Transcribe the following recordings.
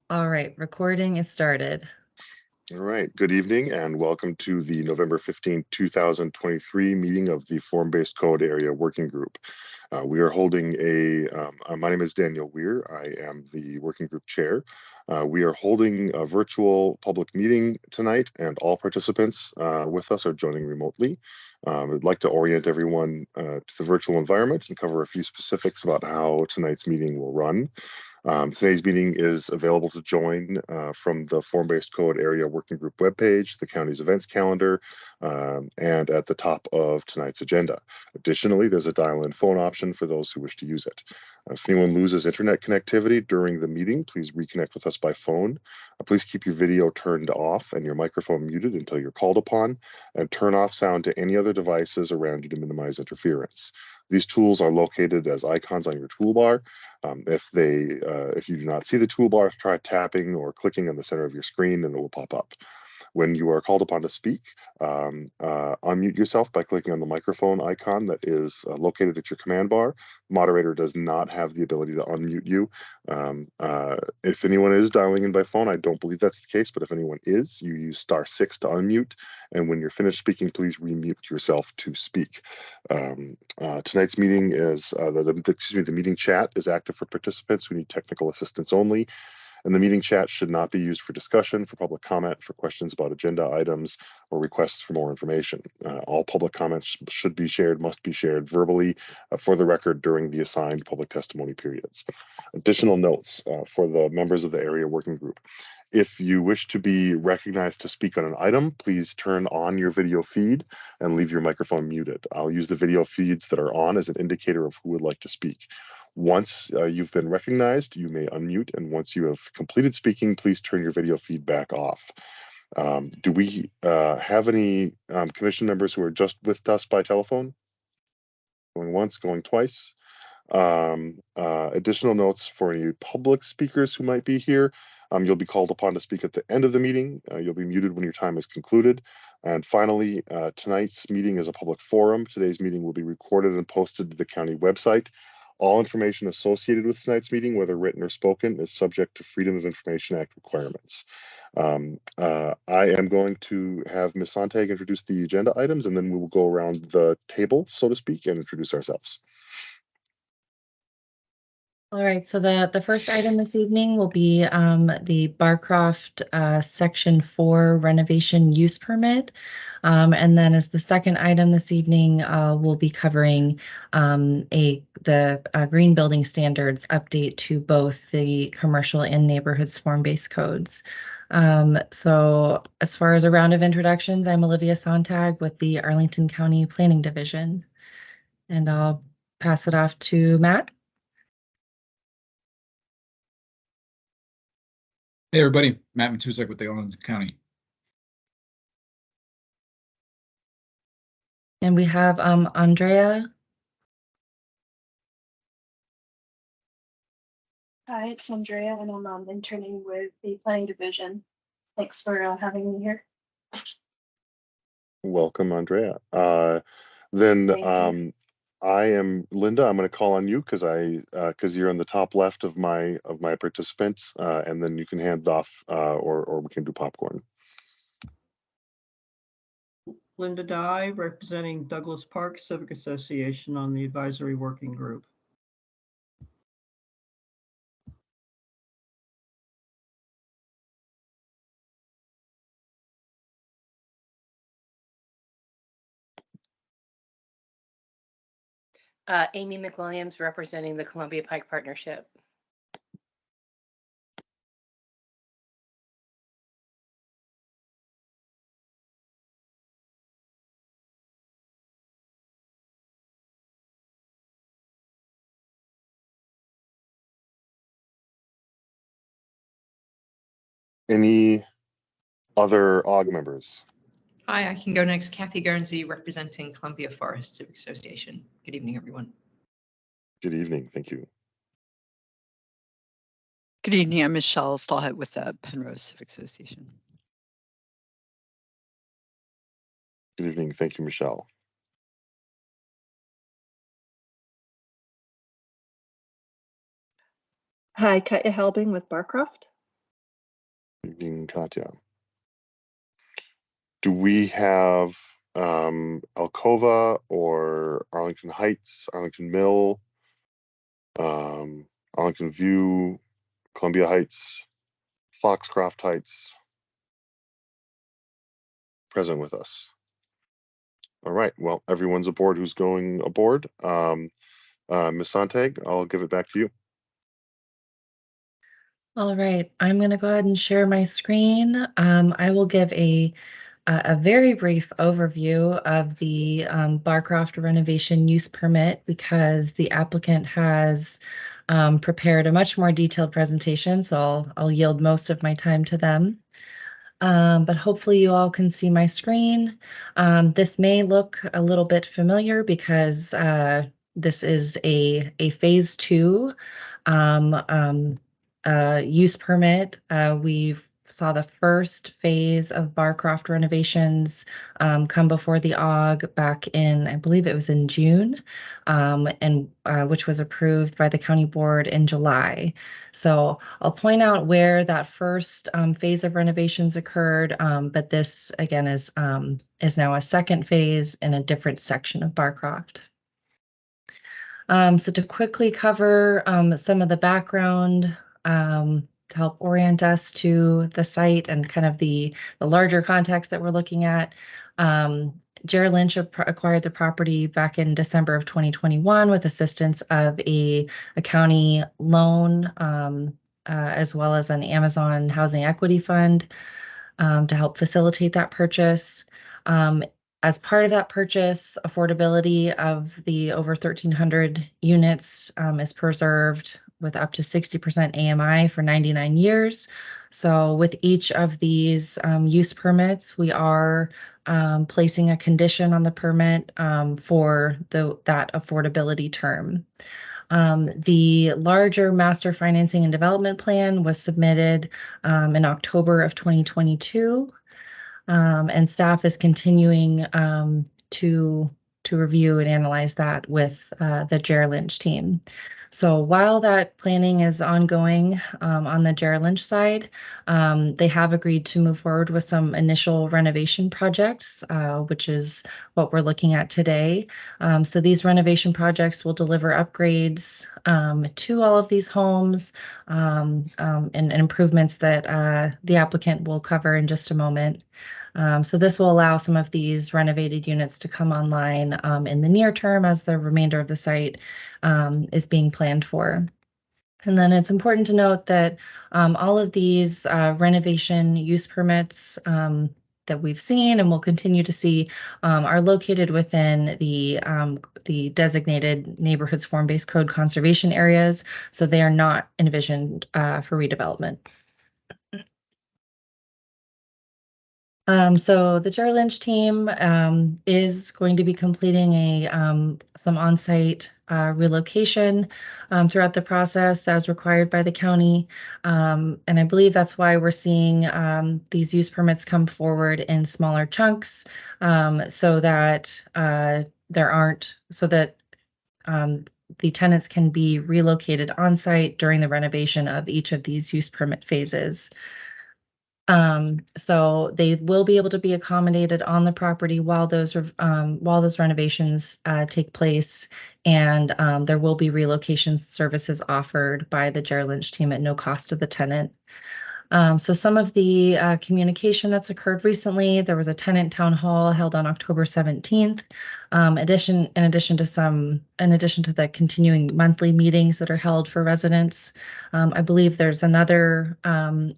All right, recording is started. All right, good evening and welcome to the November 15, 2023 meeting of the Form-Based Code Area Working Group. We are holding my name is Daniel Weir. I am the working group chair. We are holding a virtual public meeting tonight and all participants with us are joining remotely. I'd like to orient everyone to the virtual environment and cover a few specifics about how tonight's meeting will run. Today's meeting is available to join from the Form-Based Code Area Working Group webpage, the county's events calendar, and at the top of tonight's agenda. Additionally, there's a dial-in phone option for those who wish to use it. If anyone loses internet connectivity during the meeting, please reconnect with us by phone. Please keep your video turned off and your microphone muted until you're called upon, and turn off sound to any other devices around you to minimize interference. These tools are located as icons on your toolbar. If you do not see the toolbar, try tapping or clicking on the center of your screen and it will pop up. When you are called upon to speak, unmute yourself by clicking on the microphone icon that is located at your command bar. The moderator does not have the ability to unmute you. If anyone is dialing in by phone, I don't believe that's the case, but if anyone is, you use *6 to unmute. And when you're finished speaking, please remute yourself to speak. Tonight's meeting is, the meeting chat is active for participants who need technical assistance only. And the meeting chat should not be used for discussion, for public comment, for questions about agenda items, or requests for more information. All public comments must be shared verbally for the record during the assigned public testimony periods. Additional notes for the members of the area working group. If you wish to be recognized to speak on an item, please turn on your video feed and leave your microphone muted. I'll use the video feeds that are on as an indicator of who would like to speak. Once you've been recognized, you may unmute, and once you have completed speaking, please turn your video feedback off. Do we have any commission members who are just with us by telephone? Going once, going twice. Additional notes for any public speakers who might be here. You'll be called upon to speak at the end of the meeting. You'll be muted when your time is concluded. And finally, tonight's meeting is a public forum. Today's meeting will be recorded and posted to the county website. All information associated with tonight's meeting, whether written or spoken, is subject to Freedom of Information Act requirements. I am going to have Ms. Sontag introduce the agenda items, and then we will go around the table, so to speak, and introduce ourselves. All right, so the first item this evening will be the Barcroft Section 4 renovation use permit. And then as the second item this evening, we'll be covering the green building standards update to both the commercial and neighborhoods form-based codes. So as far as a round of introductions, I'm Olivia Sontag with the Arlington County Planning Division. And I'll pass it off to Matt. Hey everybody, Matt Matusek with the Arlington County. And we have Andrea. Hi, it's Andrea, and I'm interning with the Planning Division. Thanks for having me here. Welcome, Andrea. I am Linda. I'm going to call on you because you're on the top left of my participants, and then you can hand it off, or we can do popcorn. Linda Dye, representing Douglas Park Civic Association on the advisory working group. Amy McWilliams, representing the Columbia Pike Partnership. Any other AWG members? Hi, I can go next. Kathy Guernsey, representing Columbia Forest Civic Association. Good evening, everyone. Good evening. Thank you. Good evening. I'm Michelle Stallhead with the Penrose Civic Association. Good evening. Thank you, Michelle. Hi, Katya Helbing with Barcroft. Evening, Katya. Do we have Alcova or Arlington Heights, Arlington Mill, Arlington View, Columbia Heights, Foxcroft Heights present with us? All right, well, everyone's aboard who's going aboard. Ms. Sontag, I'll give it back to you. All right, I'm going to go ahead and share my screen. I will give a very brief overview of the Barcroft renovation use permit because the applicant has prepared a much more detailed presentation, so I'll yield most of my time to them. But hopefully you all can see my screen. This may look a little bit familiar because this is a phase 2 use permit. We saw the first phase of Barcroft renovations come before the AWG back in, I believe it was in June, and which was approved by the county board in July. So I'll point out where that first phase of renovations occurred, but this again is now a second phase in a different section of Barcroft. So to quickly cover some of the background to help orient us to the site and kind of the larger context that we're looking at. Jared Lynch acquired the property back in December of 2021 with assistance of a county loan as well as an Amazon Housing Equity Fund to help facilitate that purchase. As part of that purchase, affordability of the over 1,300 units is preserved with up to 60% AMI for 99 years. So with each of these use permits, we are placing a condition on the permit for that affordability term. The larger master financing and development plan was submitted in October of 2022. And staff is continuing to review and analyze that with the Jared Lynch team. So while that planning is ongoing on the Jared Lynch side, they have agreed to move forward with some initial renovation projects, which is what we're looking at today. So these renovation projects will deliver upgrades to all of these homes and improvements that the applicant will cover in just a moment. So this will allow some of these renovated units to come online in the near term as the remainder of the site is being planned for. And then it's important to note that all of these renovation use permits that we've seen and will continue to see are located within the designated neighborhoods form-based code conservation areas. So they are not envisioned for redevelopment. So the Jared Lynch team is going to be completing some on-site relocation throughout the process as required by the county. And I believe that's why we're seeing these use permits come forward in smaller chunks so that the tenants can be relocated on-site during the renovation of each of these use permit phases. So they will be able to be accommodated on the property while those renovations take place, and there will be relocation services offered by the Jared Lynch team at no cost to the tenant. So some of the communication that's occurred recently, there was a tenant town hall held on October 17th. In addition to the continuing monthly meetings that are held for residents, I believe there's another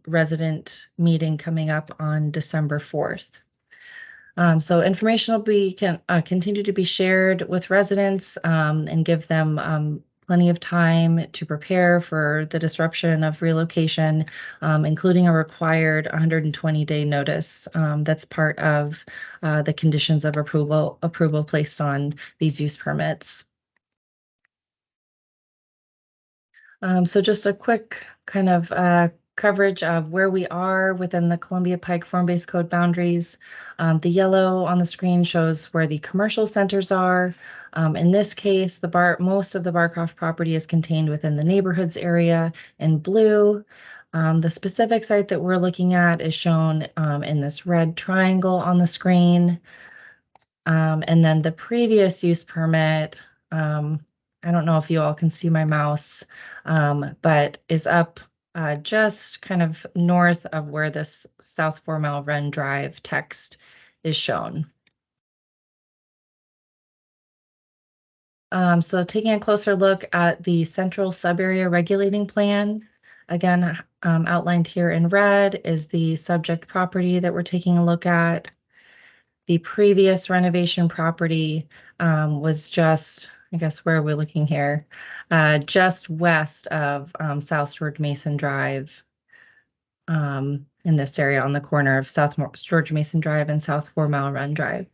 resident meeting coming up on December 4th. So information will continue to be shared with residents and give them plenty of time to prepare for the disruption of relocation, including a required 120-day notice. That's part of the conditions of approval placed on these use permits. So just a quick kind of coverage of where we are within the Columbia Pike form-based code boundaries. The yellow on the screen shows where the commercial centers are. In this case, most of the Barcroft property is contained within the neighborhoods area in blue. The specific site that we're looking at is shown in this red triangle on the screen. And then the previous use permit, I don't know if you all can see my mouse, but is up just kind of north of where this South 4 Mile Run Drive text is shown. So taking a closer look at the central subarea regulating plan, again, outlined here in red is the subject property that we're taking a look at. The previous renovation property was just, I guess, where are we looking here? Just west of South George Mason Drive in this area on the corner of South George Mason Drive and South 4 Mile Run Drive.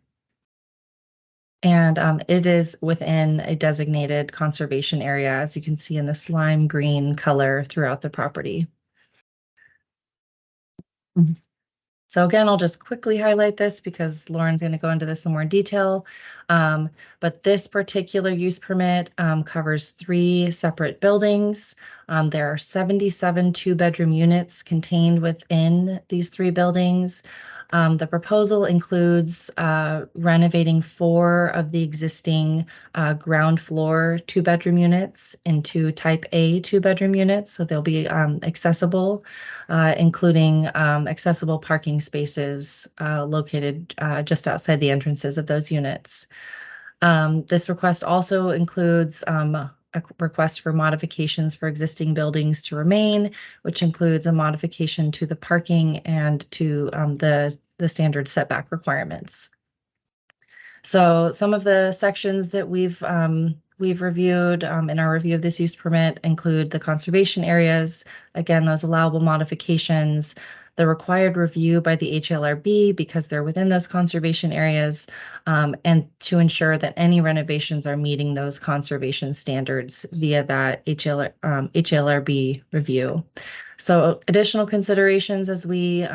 And it is within a designated conservation area, as you can see in this lime green color throughout the property. So again, I'll just quickly highlight this because Lauren's going to go into this in more detail. But this particular use permit covers 3 separate buildings. There are 77 2-bedroom units contained within these 3 buildings. The proposal includes renovating 4 of the existing ground floor 2-bedroom units into type A 2-bedroom units. So they'll be accessible, including accessible parking spaces located just outside the entrances of those units. This request also includes a request for modifications for existing buildings to remain, which includes a modification to the parking and to the standard setback requirements. So some of the sections that we've reviewed in our review of this use permit include the conservation areas, again, those allowable modifications, the required review by the HLRB because they're within those conservation areas, and to ensure that any renovations are meeting those conservation standards via that HLRB review. So additional considerations as we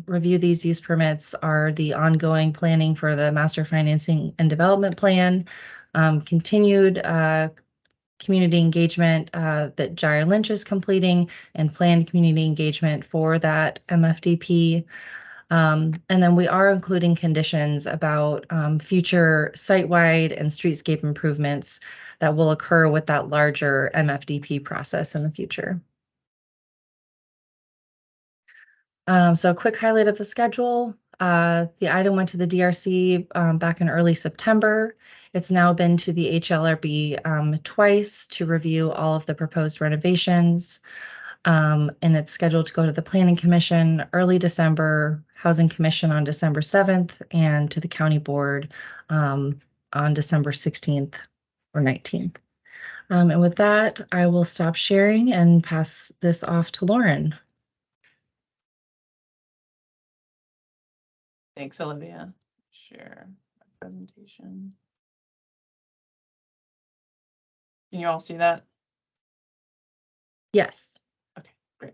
review these use permits are the ongoing planning for the master financing and development plan, continued community engagement that Gyre Lynch is completing, and planned community engagement for that MFDP. And then we are including conditions about future site-wide and streetscape improvements that will occur with that larger MFDP process in the future. So a quick highlight of the schedule. The item went to the DRC back in early September. It's now been to the HLRB twice to review all of the proposed renovations. And it's scheduled to go to the Planning Commission early December, Housing Commission on December 7th, and to the County Board on December 16th or 19th. And with that, I will stop sharing and pass this off to Lauren. Thanks, Olivia. Share my presentation. Can you all see that? Yes. Okay, great.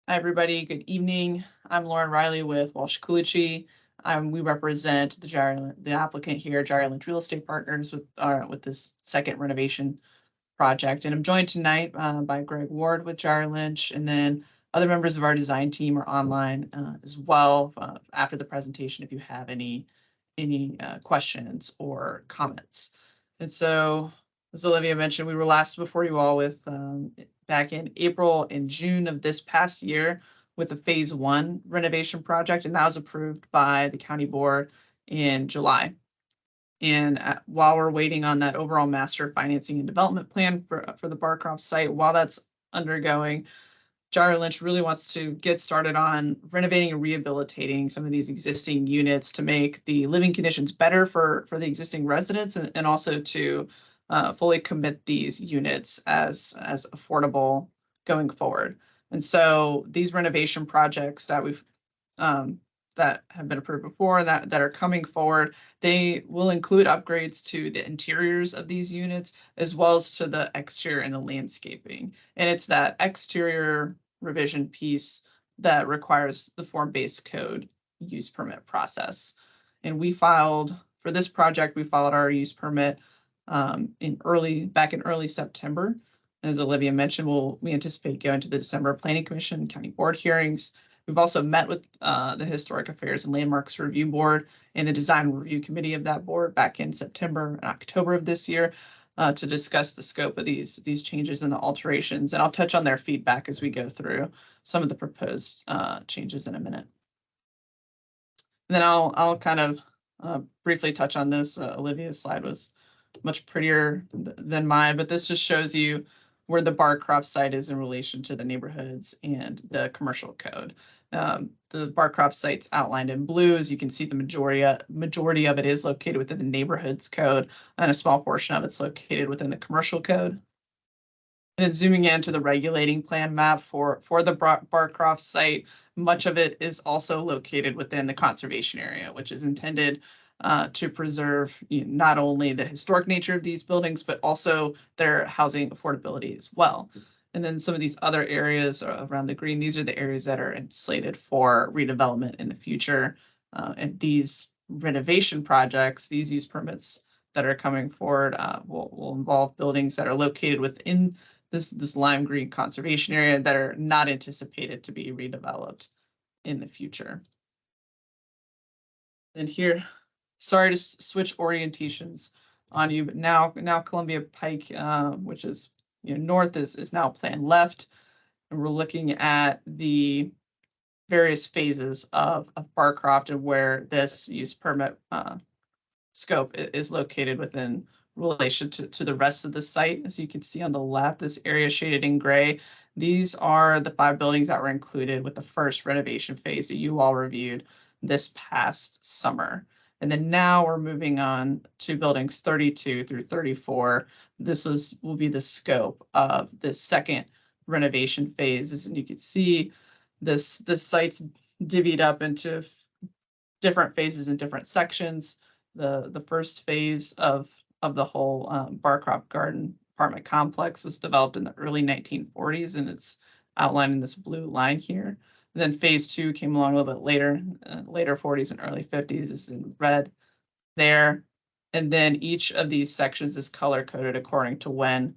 Hi, everybody. Good evening. I'm Lauren Riley with Walsh Colucci. We represent the applicant here, Gyre Lynch Real Estate Partners, with this second renovation project. And I'm joined tonight by Greg Ward with Gyre Lynch, and then other members of our design team are online as well after the presentation if you have any questions or comments. And so, as Olivia mentioned, we were last before you all with back in April and June of this past year with a phase 1 renovation project, and that was approved by the county board in July. And while we're waiting on that overall master financing and development plan for the Barcroft site, while that's undergoing, Gyre Lynch really wants to get started on renovating and rehabilitating some of these existing units to make the living conditions better for the existing residents, and also to fully commit these units as affordable going forward. And so these renovation projects that we've that have been approved before that are coming forward, they will include upgrades to the interiors of these units as well as to the exterior and the landscaping. And it's that exterior revision piece that requires the form-based code use permit process. And for this project, we filed our use permit back in early September. As Olivia mentioned, we anticipate going to the December Planning Commission, County Board hearings. We've also met with the Historic Affairs and Landmarks Review Board and the Design Review Committee of that board back in September and October of this year to discuss the scope of these changes and the alterations. And I'll touch on their feedback as we go through some of the proposed changes in a minute. And then I'll kind of briefly touch on this. Olivia's slide was much prettier than mine, but this just shows you where the Barcroft site is in relation to the neighborhoods and the commercial code. The Barcroft site's outlined in blue. As you can see, the majority of it is located within the neighborhoods code, and a small portion of it's located within the commercial code. And then zooming into the regulating plan map for the Barcroft site, much of it is also located within the conservation area, which is intended to preserve not only the historic nature of these buildings, but also their housing affordability as well. And then some of these other areas around the green, these are the areas that are slated for redevelopment in the future. And these renovation projects, these use permits that are coming forward will involve buildings that are located within this lime green conservation area that are not anticipated to be redeveloped in the future. And here, sorry to switch orientations on you, but now Columbia Pike, which is north, is now planned left, and we're looking at the various phases of Barcroft and where this use permit scope is located within relation to the rest of the site. As you can see on the left, this area shaded in gray, these are the 5 buildings that were included with the first renovation phase that you all reviewed this past summer. And then now we're moving on to buildings 32 through 34. This will be the scope of the second renovation phase. And you can see this site's divvied up into different phases and different sections. The first phase of the whole Barcroft Garden apartment complex was developed in the early 1940s, and it's outlined in this blue line here. And then phase 2 came along a little bit later, later 40s and early 50s is in red there. And then each of these sections is color coded according to when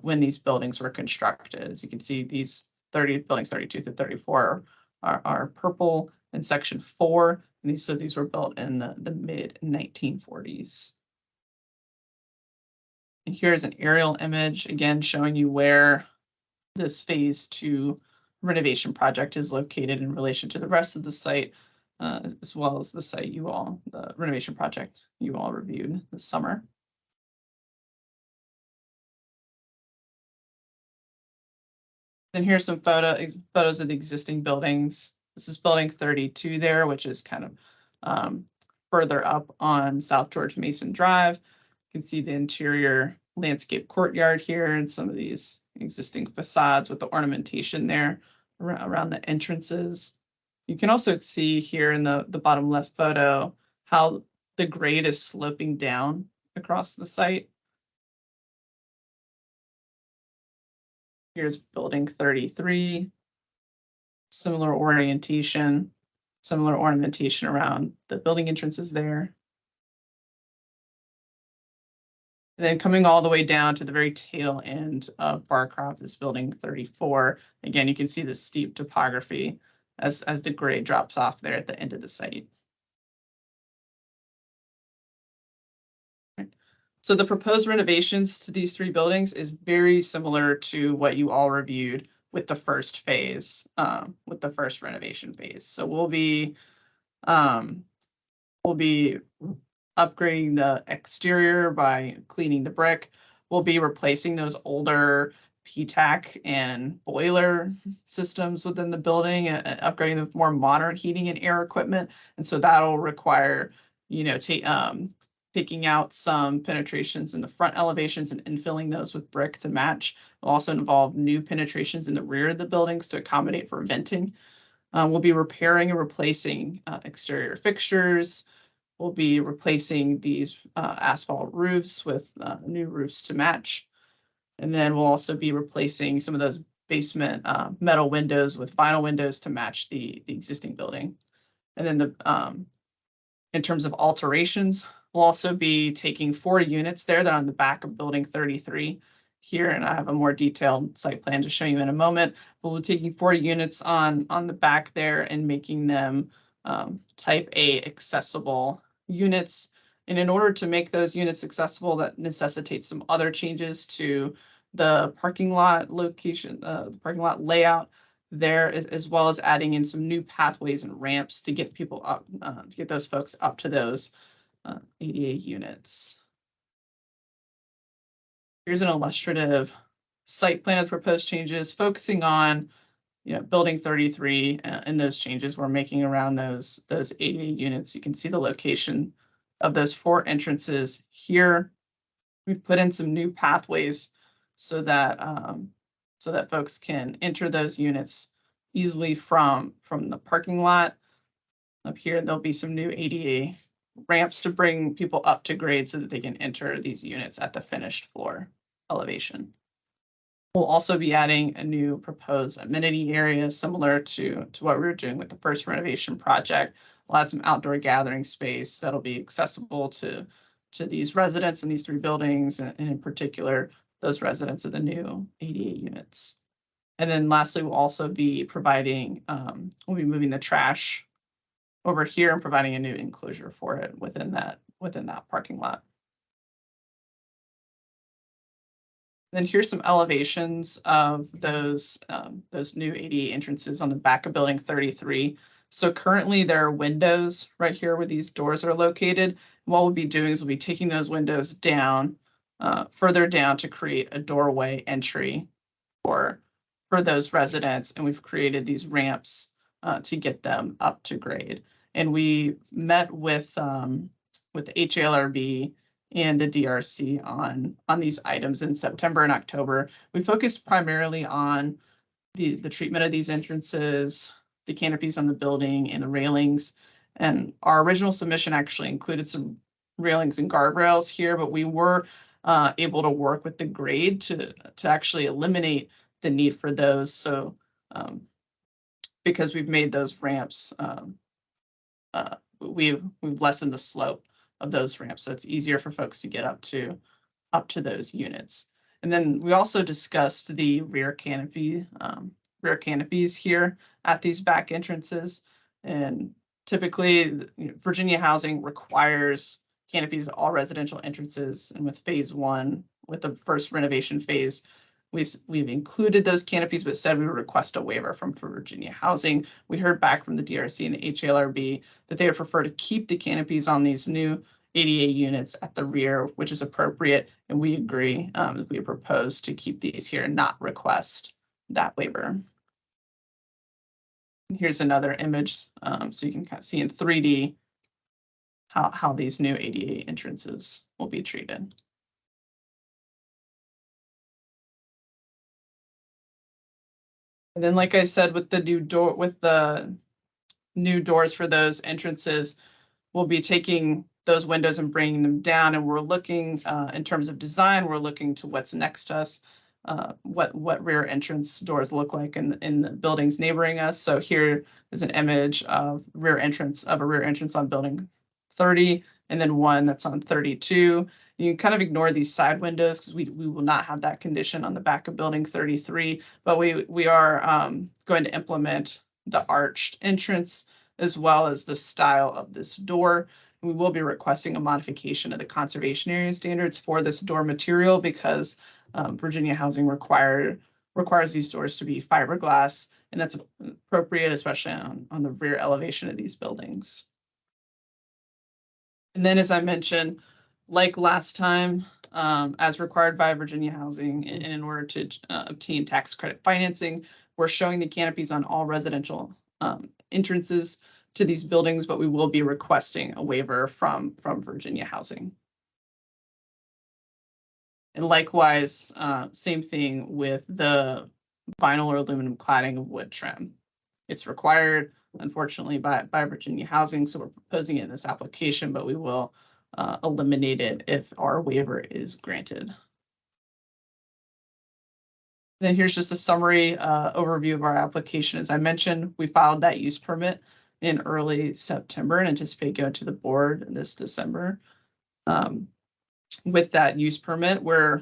these buildings were constructed. As you can see, these buildings 32 to 34 are purple in section 4. And these were built in the mid 1940s. And here's an aerial image, again, showing you where this phase 2 renovation project is located in relation to the rest of the site, as well as the site the renovation project you all reviewed this summer. Then here's some photos of the existing buildings. This is building 32 there, which is kind of further up on South George Mason Drive. You can see the interior landscape courtyard here and some of these existing facades with the ornamentation there around the entrances. You can also see here in the bottom left photo how the grade is sloping down across the site. Here's building 33, similar orientation, similar ornamentation around the building entrances there. And then coming all the way down to the very tail end of Barcroft, this building 34. Again, you can see the steep topography as the grade drops off there at the end of the site. So the proposed renovations to these 3 buildings is very similar to what you all reviewed with the first phase, with the first renovation phase. So we'll be upgrading the exterior by cleaning the brick. We'll be replacing those older PTAC and boiler systems within the building, upgrading with more modern heating and air equipment. And so that'll require, taking out some penetrations in the front elevations and infilling those with brick to match. It'll also involve new penetrations in the rear of the buildings to accommodate for venting. We'll be repairing and replacing exterior fixtures. We'll be replacing these asphalt roofs with new roofs to match. And then we'll also be replacing some of those basement metal windows with vinyl windows to match the existing building. And then in terms of alterations, we'll also be taking 4 units there that are on the back of building 33 here, and I have a more detailed site plan to show you in a moment. But we're taking 4 units on the back there and making them type A accessible units. And in order to make those units accessible, that necessitates some other changes to the parking lot location, the parking lot layout there, as well as adding in some new pathways and ramps to get people up, to get those folks up to those ADA units. Here's an illustrative site plan of the proposed changes, focusing on, building 33 and those changes we're making around those ADA units. You can see the location of those 4 entrances here. We've put in some new pathways so that folks can enter those units easily from the parking lot. Up here, there'll be some new ADA ramps to bring people up to grade so that they can enter these units at the finished floor elevation. We'll also be adding a new proposed amenity area similar to what we were doing with the first renovation project. We'll add some outdoor gathering space that'll be accessible to these residents in these 3 buildings, and in particular, those residents of the new ADA units. And then lastly, we'll also be providing, we'll be moving the trash over here and providing a new enclosure for it within that parking lot. Then here's some elevations of those new ADA entrances on the back of building 33. So currently there are windows right here where these doors are located. What we'll be doing is we'll be taking those windows down, further down, to create a doorway entry for those residents. And we've created these ramps to get them up to grade. And we met with the HLRB and the DRC on these items in September and October. We focused primarily on the treatment of these entrances, the canopies on the building, and the railings. And our original submission actually included some railings and guardrails here, but we were able to work with the grade to actually eliminate the need for those. So because we've made those ramps, we've lessened the slope of those ramps, so it's easier for folks to get up to those units. And then we also discussed the rear canopies here at these back entrances. And typically, Virginia Housing requires canopies at all residential entrances. And with phase 1, with the first renovation phase, we've included those canopies, but said we would request a waiver from Virginia Housing. We heard back from the DRC and the HLRB that they would prefer to keep the canopies on these new ADA units at the rear, which is appropriate, and we agree. We propose to keep these here and not request that waiver. Here's another image, so you can kind of see in 3D how these new ADA entrances will be treated. And then, like I said, with the new doors for those entrances, we'll be taking those windows and bringing them down. And we're looking, in terms of design, we're looking to what's next to us, what rear entrance doors look like in the buildings neighboring us. So here is an image of a rear entrance on building 30, and then one that's on 32. You can kind of ignore these side windows because we will not have that condition on the back of building 33, but we are going to implement the arched entrance as well as the style of this door. We will be requesting a modification of the conservation area standards for this door material because Virginia Housing requires these doors to be fiberglass, and that's appropriate, especially on the rear elevation of these buildings. And then, as I mentioned, like last time, as required by Virginia Housing, in order to obtain tax credit financing, we're showing the canopies on all residential entrances to these buildings, but we will be requesting a waiver from Virginia Housing. And likewise, same thing with the vinyl or aluminum cladding of wood trim. It's required, unfortunately, by Virginia Housing, so we're proposing it in this application, but we will eliminate it if our waiver is granted. Then here's just a summary overview of our application. As I mentioned, we filed that use permit in early September and anticipate going to the board this December. With that use permit, we're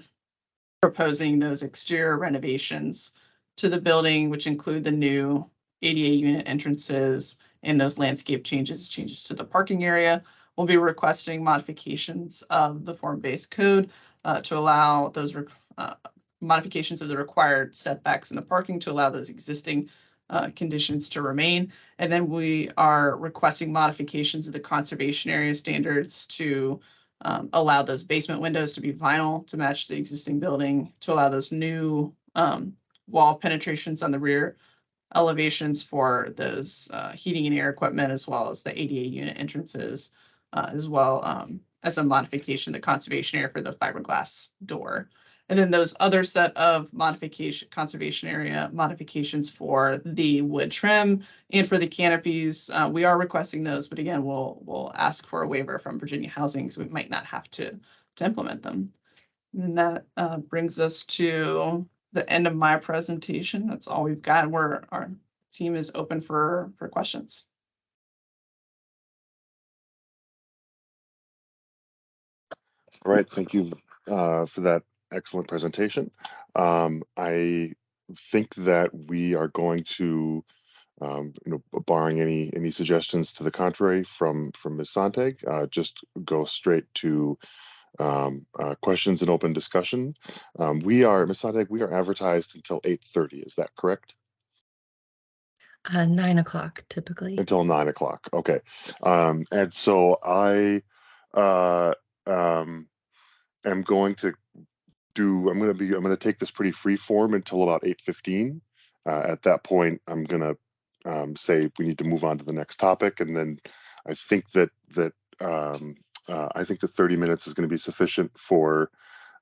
proposing those exterior renovations to the building, which include the new ADA unit entrances and those landscape changes to the parking area. We'll be requesting modifications of the form-based code to allow those modifications of the required setbacks in the parking to allow those existing conditions to remain. And then we are requesting modifications of the conservation area standards to allow those basement windows to be vinyl to match the existing building, to allow those new wall penetrations on the rear elevations for those heating and air equipment, as well as the ADA unit entrances, as well as a modification, the conservation area for the fiberglass door. And then those other set of conservation area modifications for the wood trim and for the canopies, we are requesting those, but again, we'll ask for a waiver from Virginia Housing, so we might not have to implement them. And that brings us to the end of my presentation. That's all we've got. Our team is open for questions. All right, thank you for that excellent presentation. I think that we are going to, barring any suggestions to the contrary from Ms. Sontag, just go straight to questions and open discussion. Ms. Sontag, we are advertised until 8:30. Is that correct? 9 o'clock typically. Until 9 o'clock. Okay. And so I am going to I'm going to take this pretty free form until about 8:15. At that point, I'm going to say we need to move on to the next topic, and then I think that 30 minutes is going to be sufficient for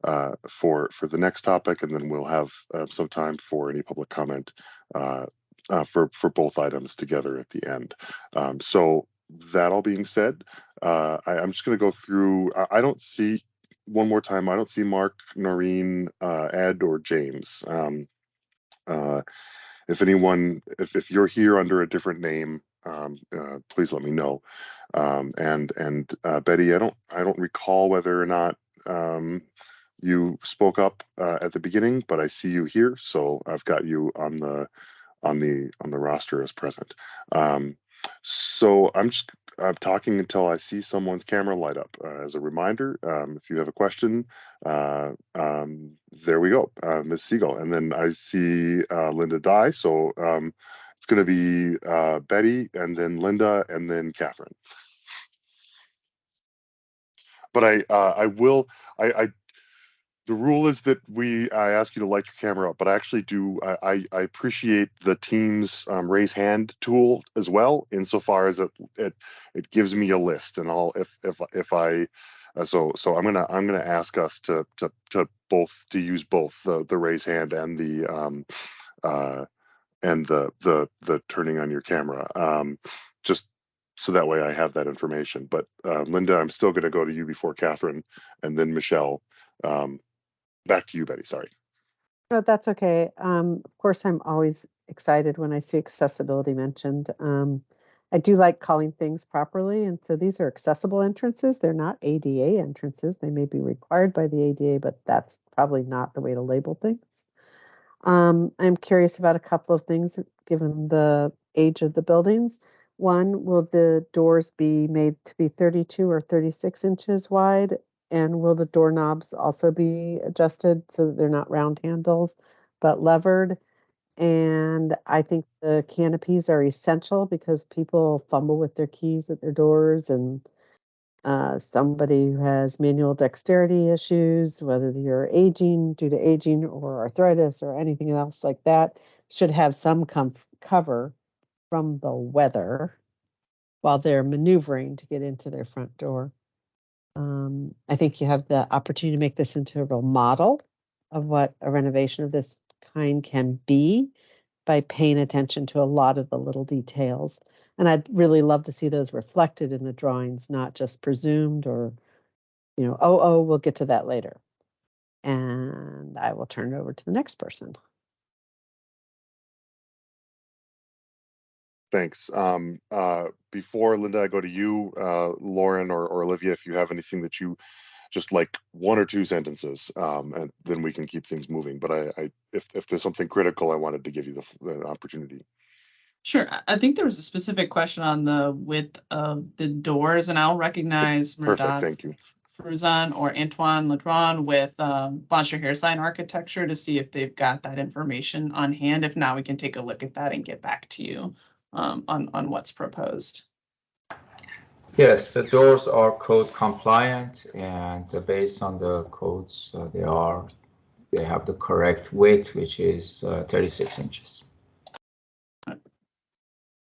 the next topic, and then we'll have some time for any public comment for both items together at the end. So that all being said, I'm just going to go through. I don't see. One more time, I don't see Mark, Noreen, Ed, or James. If anyone, if you're here under a different name, please let me know. And Betty, I don't recall whether or not you spoke up at the beginning, but I see you here, so I've got you on the roster as present. So I'm talking until I see someone's camera light up. As a reminder, if you have a question, there we go, Ms. Siegel. And then I see Linda Dye. So it's going to be Betty, and then Linda, and then Catherine. But the rule is that I ask you to light your camera up, but I actually do. I appreciate the team's raise hand tool as well, insofar as it gives me a list, and so I'm gonna ask us to use both the raise hand and the turning on your camera, just so that way I have that information. But Linda, I'm still gonna go to you before Catherine, and then Michelle. Back to you, Betty. Sorry. No, that's okay. Of course, I'm always excited when I see accessibility mentioned. I do like calling things properly, and so these are accessible entrances. They're not ADA entrances. They may be required by the ADA, but that's probably not the way to label things. I'm curious about a couple of things given the age of the buildings. One, will the doors be made to be 32 or 36 inches wide? And will the doorknobs also be adjusted so that they're not round handles, but levered? And I think the canopies are essential because people fumble with their keys at their doors, and somebody who has manual dexterity issues, whether you're aging due to aging or arthritis or anything else like that, should have some cover from the weather while they're maneuvering to get into their front door. I think you have the opportunity to make this into a real model of what a renovation of this kind can be by paying attention to a lot of the little details. And I'd really love to see those reflected in the drawings, not just presumed or, we'll get to that later. And I will turn it over to the next person. Thanks. Before Linda, I go to you, Lauren or Olivia, if you have anything that you just like 1 or 2 sentences, and then we can keep things moving. But if there's something critical, I wanted to give you the opportunity. Sure. I think there was a specific question on the width of the doors, and I'll recognize Perfect, Merdad thank you. Fruzan or Antoine Ledron with Blanchard Hairsign Architecture to see if they've got that information on hand. If not, we can take a look at that and get back to you on what's proposed. Yes, the doors are code compliant, and based on the codes, they have the correct width, which is 36 inches.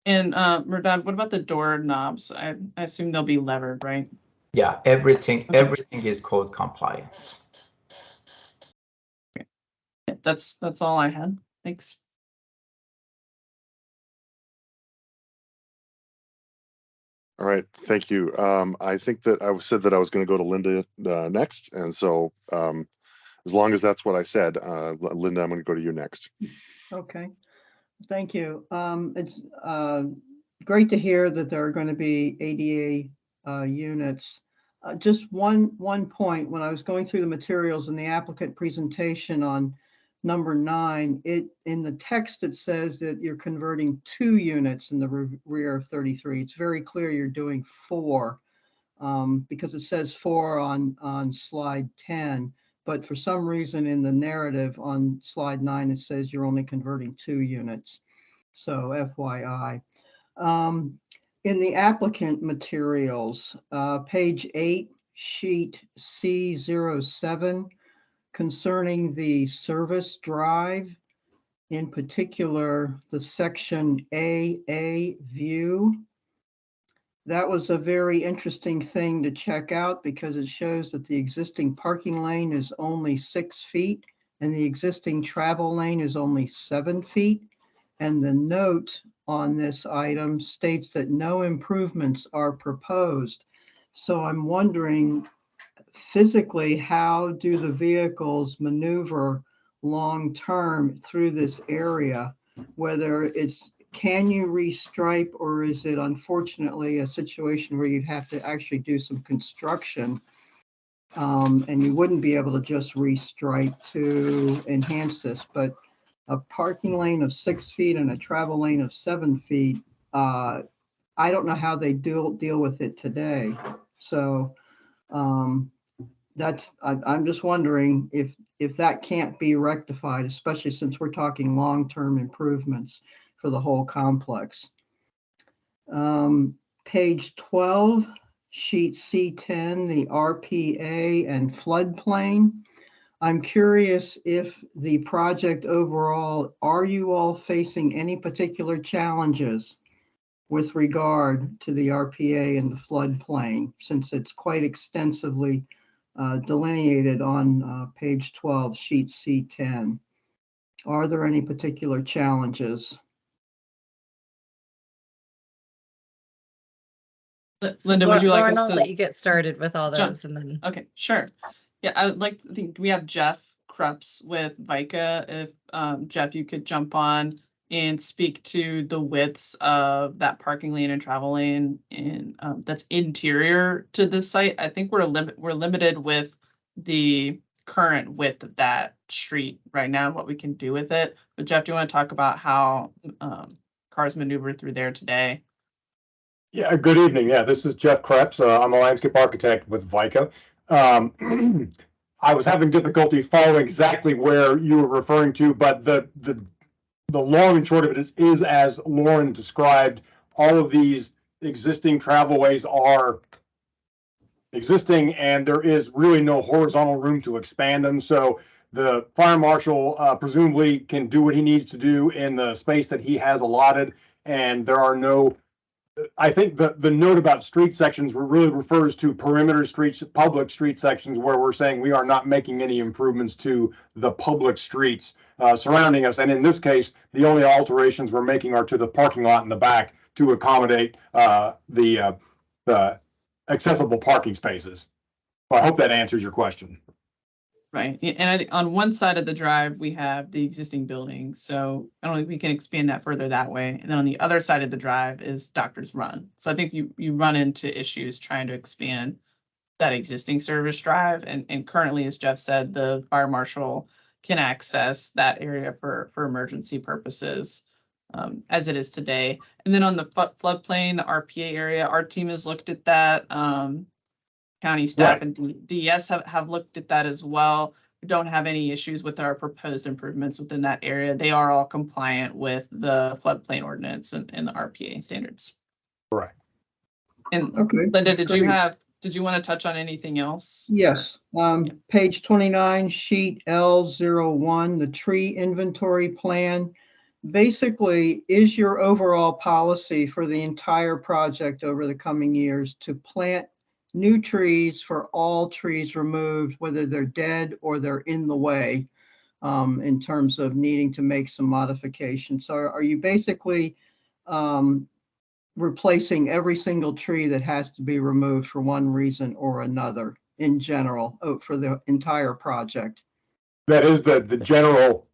And Merdad, what about the door knobs? I assume they'll be levered, right? Yeah, everything is code compliant. Yeah, that's all I had. Thanks. All right, thank you. I think that I said that I was going to go to Linda next, and so as long as that's what I said, Linda, I'm going to go to you next. Okay, thank you. It's great to hear that there are going to be ADA units. Just one point, when I was going through the materials in the applicant presentation on number 9, in the text, it says that you're converting 2 units in the rear of 33. It's very clear you're doing 4 because it says 4 on slide 10. But for some reason in the narrative on slide 9, it says you're only converting 2 units. So FYI. In the applicant materials, page 8, sheet C07, concerning the service drive, in particular, the section AA view. That was a very interesting thing to check out because it shows that the existing parking lane is only 6 feet and the existing travel lane is only 7 feet. And the note on this item states that no improvements are proposed. So I'm wondering, physically, how do the vehicles maneuver long-term through this area? Whether it's, can you restripe, or is it unfortunately a situation where you'd have to actually do some construction and you wouldn't be able to just restripe to enhance this? But a parking lane of 6 feet and a travel lane of 7 feet, I don't know how they deal with it today. So I'm just wondering if that can't be rectified, especially since we're talking long-term improvements for the whole complex. Page 12, sheet C10, the RPA and floodplain. I'm curious if the project overall, are you all facing any particular challenges with regard to the RPA and the floodplain, since it's quite extensively delineated on page 12, sheet C10. Are there any particular challenges? Linda, would you like Lauren, us I'll to let you get started with all jump? those and then. Okay, sure. Yeah, I'd like to think we have Jeff Krups with VICA. If Jeff, you could jump on and speak to the widths of that parking lane and travel lane and that's interior to this site. I think we're limited with the current width of that street right now and what we can do with it. But Jeff, do you want to talk about how cars maneuver through there today? Yeah, good evening. Yeah, this is Jeff Krebs. I'm a landscape architect with VICA. I was having difficulty following exactly where you were referring to, but the long and short of it is as Lauren described. All of these existing travelways are existing, and there is really no horizontal room to expand them. So the fire marshal presumably can do what he needs to do in the space that he has allotted, and there are no. I think the note about street sections really refers to perimeter streets, public street sections, where we're saying we are not making any improvements to the public streets surrounding us. And in this case, the only alterations we're making are to the parking lot in the back to accommodate the accessible parking spaces. So I hope that answers your question. Right, and I think on one side of the drive, we have the existing building, so I don't think we can expand that further that way. And then on the other side of the drive is Doctor's Run. So I think you run into issues trying to expand that existing service drive. And currently, as Jeff said, the fire marshal can access that area for emergency purposes as it is today. And then on the floodplain, the RPA area, our team has looked at that. County staff and DES have looked at that as well. We don't have any issues with our proposed improvements within that area. They are all compliant with the floodplain ordinance and the RPA standards. Right. And Okay. Linda, did you want to touch on anything else? Yes, page 29, sheet L01, the tree inventory plan. Basically, is your overall policy for the entire project over the coming years to plant new trees for all trees removed, whether they're dead or they're in the way, in terms of needing to make some modifications? So are you basically replacing every single tree that has to be removed for one reason or another in general for the entire project? That is the general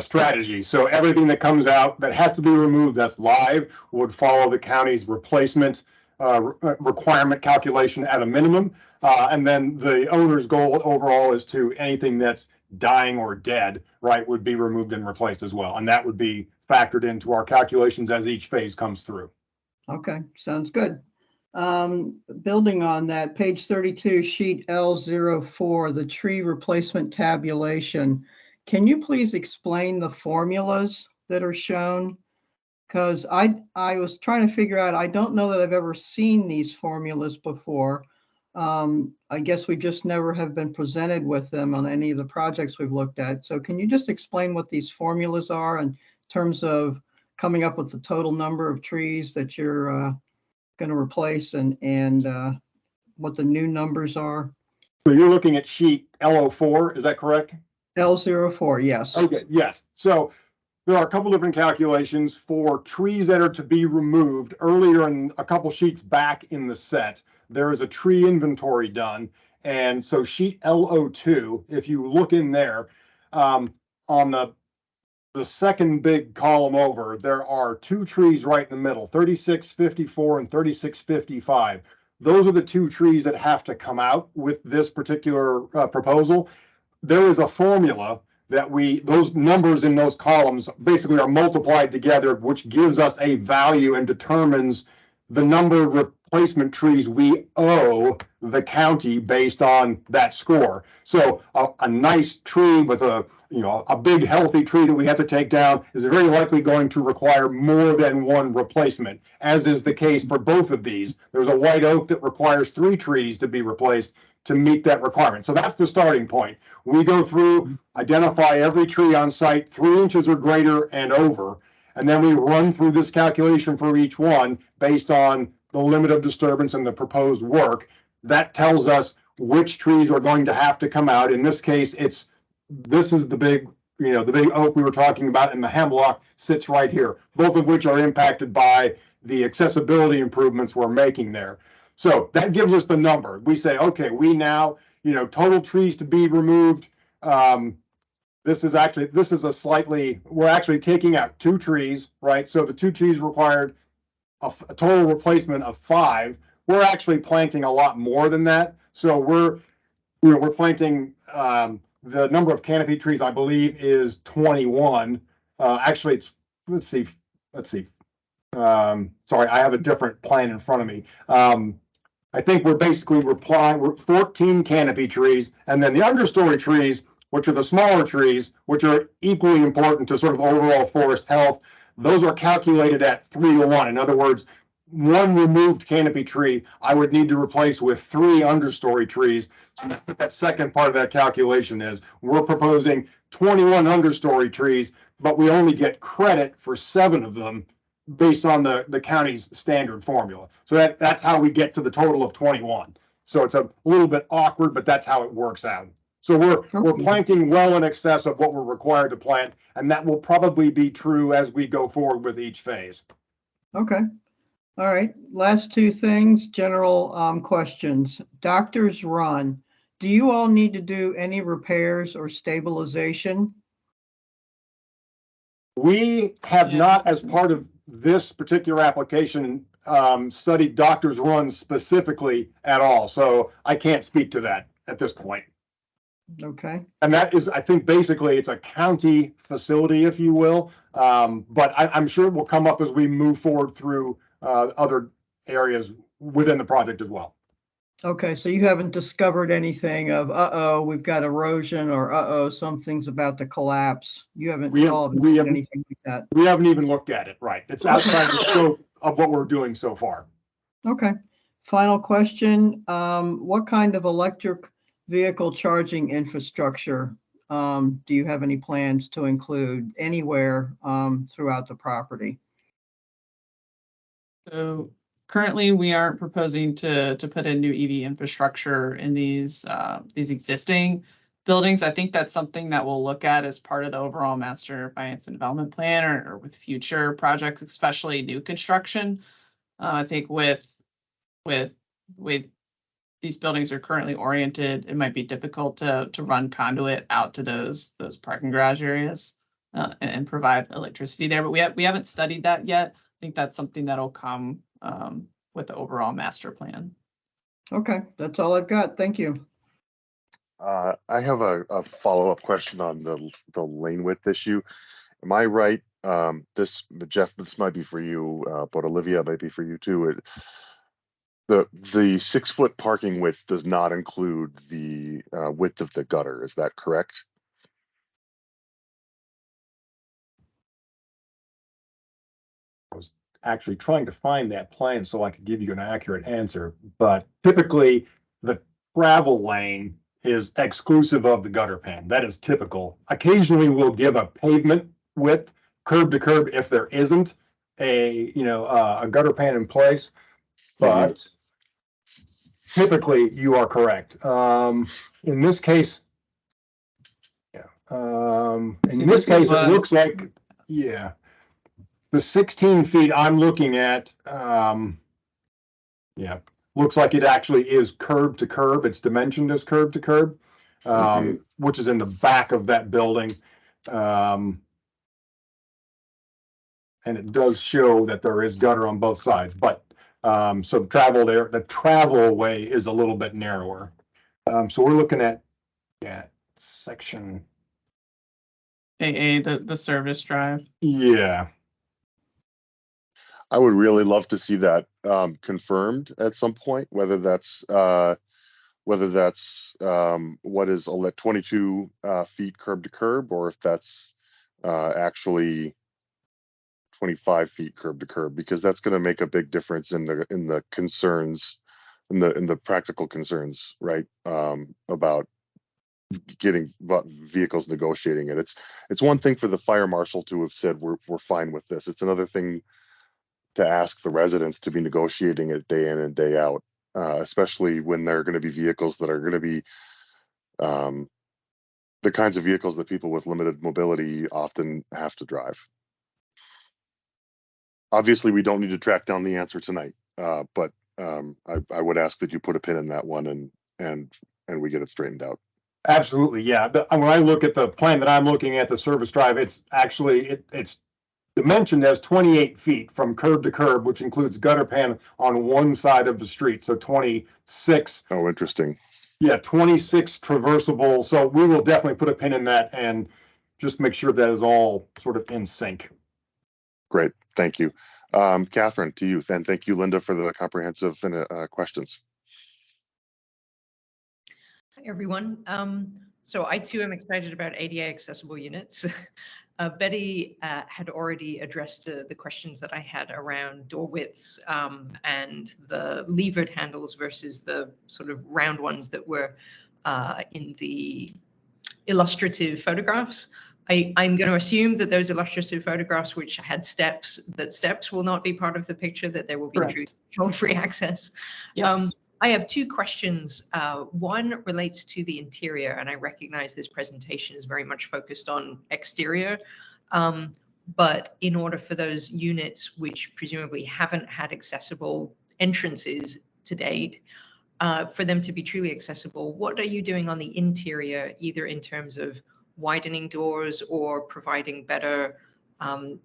strategy. So everything that comes out that has to be removed that's live would follow the county's replacement requirement calculation at a minimum. And then the owner's goal overall is to anything that's dying or dead, right, would be removed and replaced as well. And that would be factored into our calculations as each phase comes through. Okay, sounds good. Building on that, page 32, sheet L04, the tree replacement tabulation. Can you please explain the formulas that are shown? Because I was trying to figure out, I don't know that I've ever seen these formulas before. I guess we just never have been presented with them on any of the projects we've looked at. So can you just explain what these formulas are in terms of coming up with the total number of trees that you're going to replace and what the new numbers are? So you're looking at sheet L04, is that correct? L04, yes. Okay, yes. So there are a couple different calculations for trees that are to be removed. Earlier in a couple sheets back in the set, there is a tree inventory done. And so sheet L02, if you look in there, on the second big column over, there are two trees right in the middle, 3654 and 3655. Those are the two trees that have to come out with this particular proposal. There is a formula that those numbers in those columns basically are multiplied together, which gives us a value and determines the number of replacement trees we owe the county based on that score. So a nice tree with a big healthy tree that we have to take down is very likely going to require more than one replacement, as is the case for both of these. There's a white oak that requires 3 trees to be replaced to meet that requirement. So that's the starting point. We go through, identify every tree on site 3 inches or greater and over, and then we run through this calculation for each one based on the limit of disturbance and the proposed work. That tells us which trees are going to have to come out. In this case, this is the big, the big oak we were talking about, and the hemlock sits right here, both of which are impacted by the accessibility improvements we're making there. So that gives us the number. We say, okay, we now, total trees to be removed. This is we're actually taking out 2 trees, right? So the 2 trees required a total replacement of 5. We're actually planting a lot more than that. So we're planting, the number of canopy trees, I believe, is 21. Actually, it's, let's see. Sorry, I have a different plan in front of me. I think we're 14 canopy trees, and then the understory trees, which are the smaller trees, which are equally important to sort of overall forest health. Those are calculated at 3:1. In other words, 1 removed canopy tree I would need to replace with 3 understory trees. So that's what that second part of that calculation is. We're proposing 21 understory trees, but we only get credit for 7 of them based on the county's standard formula. So that's how we get to the total of 21. So it's a little bit awkward, but that's how it works out. So we're planting well in excess of what we're required to plant, and that will probably be true as we go forward with each phase. Okay. All right. Last 2 things, general questions. Doctor's Run. Do you all need to do any repairs or stabilization? We have not, as part of this particular application, studied doctors' runs specifically at all, so I can't speak to that at this point. Okay. And that is, I think, basically it's a county facility, if you will. But I'm sure it will come up as we move forward through other areas within the project as well. Okay, so you haven't discovered anything of, we've got erosion, or something's about to collapse. You haven't seen anything like that. We haven't even looked at it, right? It's outside the scope of what we're doing so far. Okay. Final question. What kind of electric vehicle charging infrastructure do you have any plans to include anywhere throughout the property? So currently, we aren't proposing to put in new EV infrastructure in these existing buildings. I think that's something that we'll look at as part of the overall master finance and development plan, or with future projects, especially new construction. I think with these buildings are currently oriented, it might be difficult to run conduit out to those parking garage areas and provide electricity there. But we haven't studied that yet. I think that's something that'll come with the overall master plan. Okay, that's all I've got. Thank you. I have a follow-up question on the lane width issue. Am I right? Jeff, this might be for you, but Olivia, might be for you too. The 6-foot parking width does not include the width of the gutter. Is that correct? I was actually trying to find that plan so I could give you an accurate answer, but typically the travel lane is exclusive of the gutter pan. That is typical. Occasionally we'll give a pavement width curb to curb if there isn't a gutter pan in place, but typically you are correct. In this case, it looks like, the 16 feet I'm looking at, looks like it actually is curb to curb. It's dimensioned as curb to curb, which is in the back of that building. And it does show that there is gutter on both sides, but so the travel way is a little bit narrower. So we're looking at section AA, the service drive. Yeah. I would really love to see that confirmed at some point, whether that's what is 22 feet curb to curb, or if that's actually 25 feet curb to curb, because that's going to make a big difference in the concerns, in the practical concerns, right? About vehicles negotiating it. It's one thing for the fire marshal to have said we're fine with this. It's another thing to ask the residents to be negotiating it day in and day out, especially when there are going to be vehicles that are going to be the kinds of vehicles that people with limited mobility often have to drive. Obviously, we don't need to track down the answer tonight, but I would ask that you put a pin in that one and we get it straightened out. Absolutely, yeah. When I look at the plan that I'm looking at, the service drive, it's actually it's dimensioned as 28 feet from curb to curb, which includes gutter pan on one side of the street. So 26. Oh, interesting. Yeah, 26 traversable. So we will definitely put a pin in that and just make sure that is all sort of in sync. Great, thank you. Catherine, to you, and thank you, Linda, for the comprehensive questions. Hi, everyone. So I too am excited about ADA accessible units. Betty had already addressed the questions that I had around door widths and the levered handles versus the sort of round ones that were in the illustrative photographs. I'm going to assume that those illustrative photographs which had steps, that steps will not be part of the picture, that there will be true control-free access. Yes. I have two questions. One relates to the interior, and I recognize this presentation is very much focused on exterior. But in order for those units, which presumably haven't had accessible entrances to date, for them to be truly accessible, what are you doing on the interior, either in terms of widening doors or providing better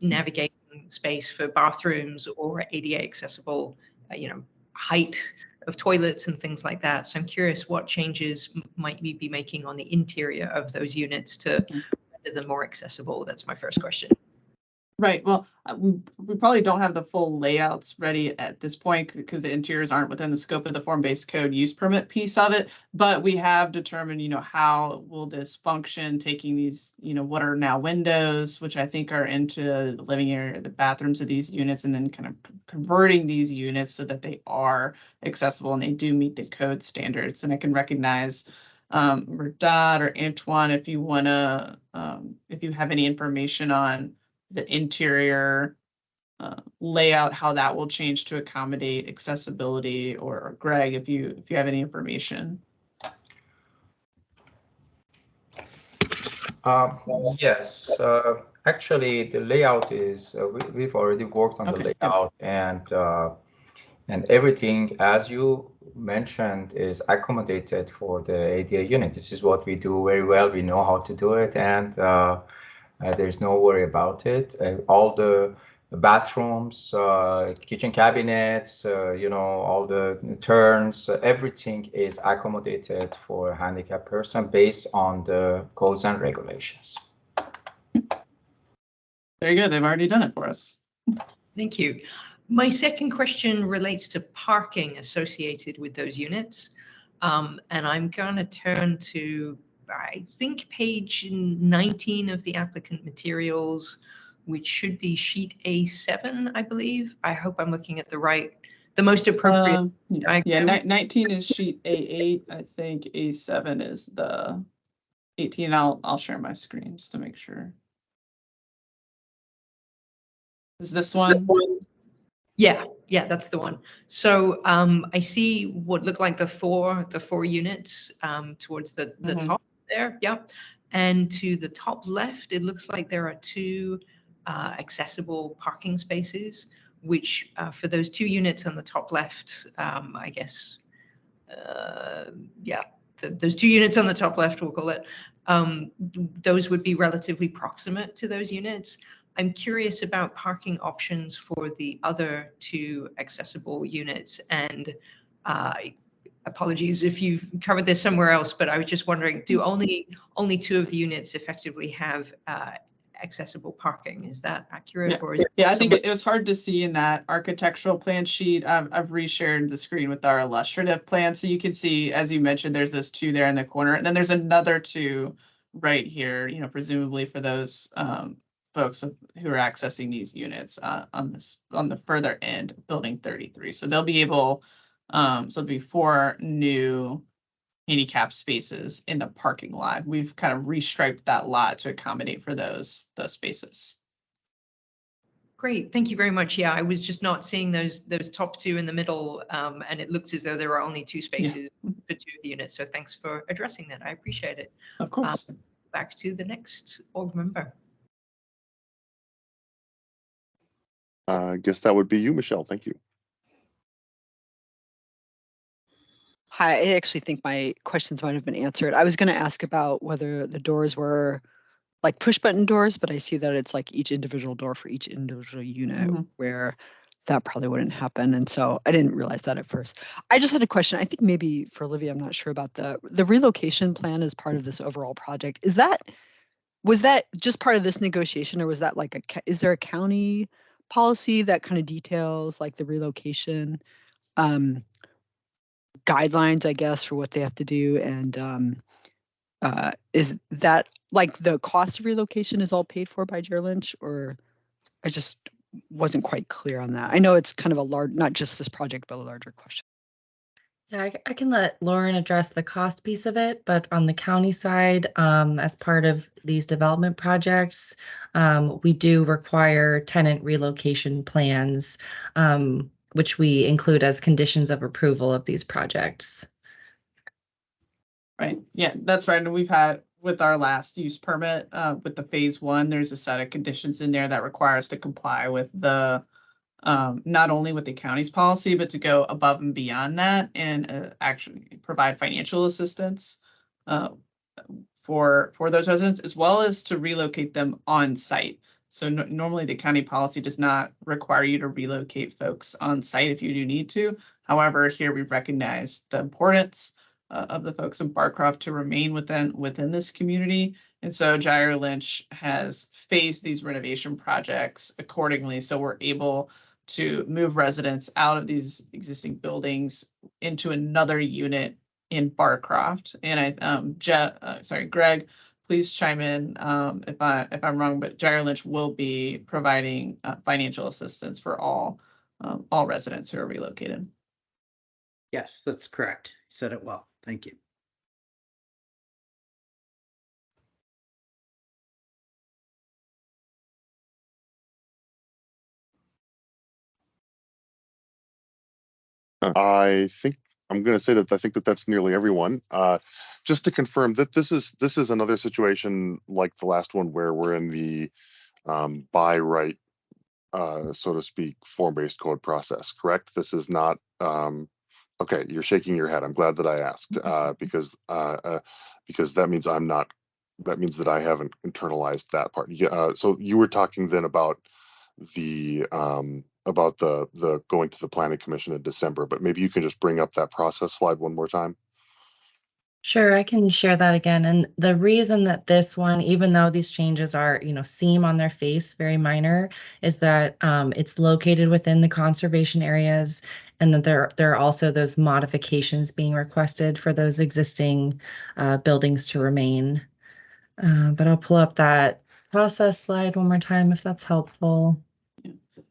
navigation space for bathrooms or ADA accessible, height of toilets and things like that. So I'm curious what changes might we be making on the interior of those units to render them more accessible? That's my first question. Right. Well, we probably don't have the full layouts ready at this point because the interiors aren't within the scope of the form-based code use permit piece of it. But we have determined, how will this function, taking these, what are now windows, which I think are into the living area, the bathrooms of these units, and then kind of converting these units so that they are accessible and they do meet the code standards. And I can recognize Merdad or Antoine if you want to, if you have any information on the interior layout, how that will change to accommodate accessibility, or Greg, if you have any information. Yes, actually the layout is, we've already worked on the layout, and everything, as you mentioned, is accommodated for the ADA unit. This is what we do very well. We know how to do it, and there's no worry about it. All the bathrooms, kitchen cabinets, all the turns, everything is accommodated for a handicapped person based on the codes and regulations. Very good. They've already done it for us. Thank you. My second question relates to parking associated with those units. And I'm going to turn to, I think, page 19 of the applicant materials, which should be sheet A7, I believe. I hope I'm looking at the most appropriate. Yeah, 19 is sheet A8. I think A7 is the 18. I'll share my screen just to make sure. Is this one? Yeah, that's the one. So I see what look like the four units towards the top there. Yeah. And to the top left, it looks like there are two accessible parking spaces, which for those two units on the top left, I guess, those two units on the top left, we'll call it, those would be relatively proximate to those units. I'm curious about parking options for the other two accessible units, and apologies if you've covered this somewhere else, but I was just wondering, do only two of the units effectively have accessible parking? Is that accurate? Yeah, or is I think it was hard to see in that architectural plan sheet. I've reshared the screen with our illustrative plan, so you can see, as you mentioned, there's those two there in the corner, and then there's another two right here, presumably for those folks who are accessing these units on the further end of building 33. So they'll be able, so there'll be 4 new handicap spaces in the parking lot. We've kind of restriped that lot to accommodate for those spaces. Great, thank you very much. Yeah, I was just not seeing those top two in the middle, and it looks as though there are only 2 spaces for 2 of the units. So thanks for addressing that. I appreciate it. Of course. Back to the next org member. I guess that would be you, Michelle. Thank you. Hi, I actually think my questions might have been answered. I was going to ask about whether the doors were like push button doors, but I see that it's like each individual door for each individual unit, where that probably wouldn't happen. And so I didn't realize that at first. I just had a question. I think maybe for Olivia, I'm not sure about the relocation plan as part of this overall project. Was that just part of this negotiation, or was that like is there a county policy that kind of details like the relocation guidelines, I guess, for what they have to do? And is that like the cost of relocation is all paid for by Jerry Lynch, or I just wasn't quite clear on that. I know it's kind of a large, not just this project, but a larger question. Yeah, I can let Lauren address the cost piece of it, but on the county side, as part of these development projects, we do require tenant relocation plans, which we include as conditions of approval of these projects. Right. Yeah, that's right. And we've had with our last use permit with the phase 1, there's a set of conditions in there that require us to comply with the not only with the county's policy, but to go above and beyond that and actually provide financial assistance for those residents, as well as to relocate them on site. So normally the county policy does not require you to relocate folks on site if you do need to. However, here we've recognized the importance of the folks in Barcroft to remain within this community. And so Gyre Lynch has phased these renovation projects accordingly. So we're able to move residents out of these existing buildings into another unit in Barcroft. And Greg, please chime in if I'm wrong, but Gyre Lynch will be providing financial assistance for all residents who are relocated. Yes, that's correct. You said it well. Thank you. I think I'm going to say that I think that that's nearly everyone. Just to confirm that this is another situation like the last one where we're in the by right, so to speak, form-based code process, correct? This is not okay. You're shaking your head. I'm glad that I asked because that means I'm not. That means that I haven't internalized that part. Yeah. So you were talking then about the going to the planning commission in December, but maybe you can just bring up that process slide one more time. Sure, I can share that again. And the reason that this one, even though these changes are, seem on their face very minor, is that it's located within the conservation areas, and that there are also those modifications being requested for those existing buildings to remain. But I'll pull up that process slide one more time if that's helpful.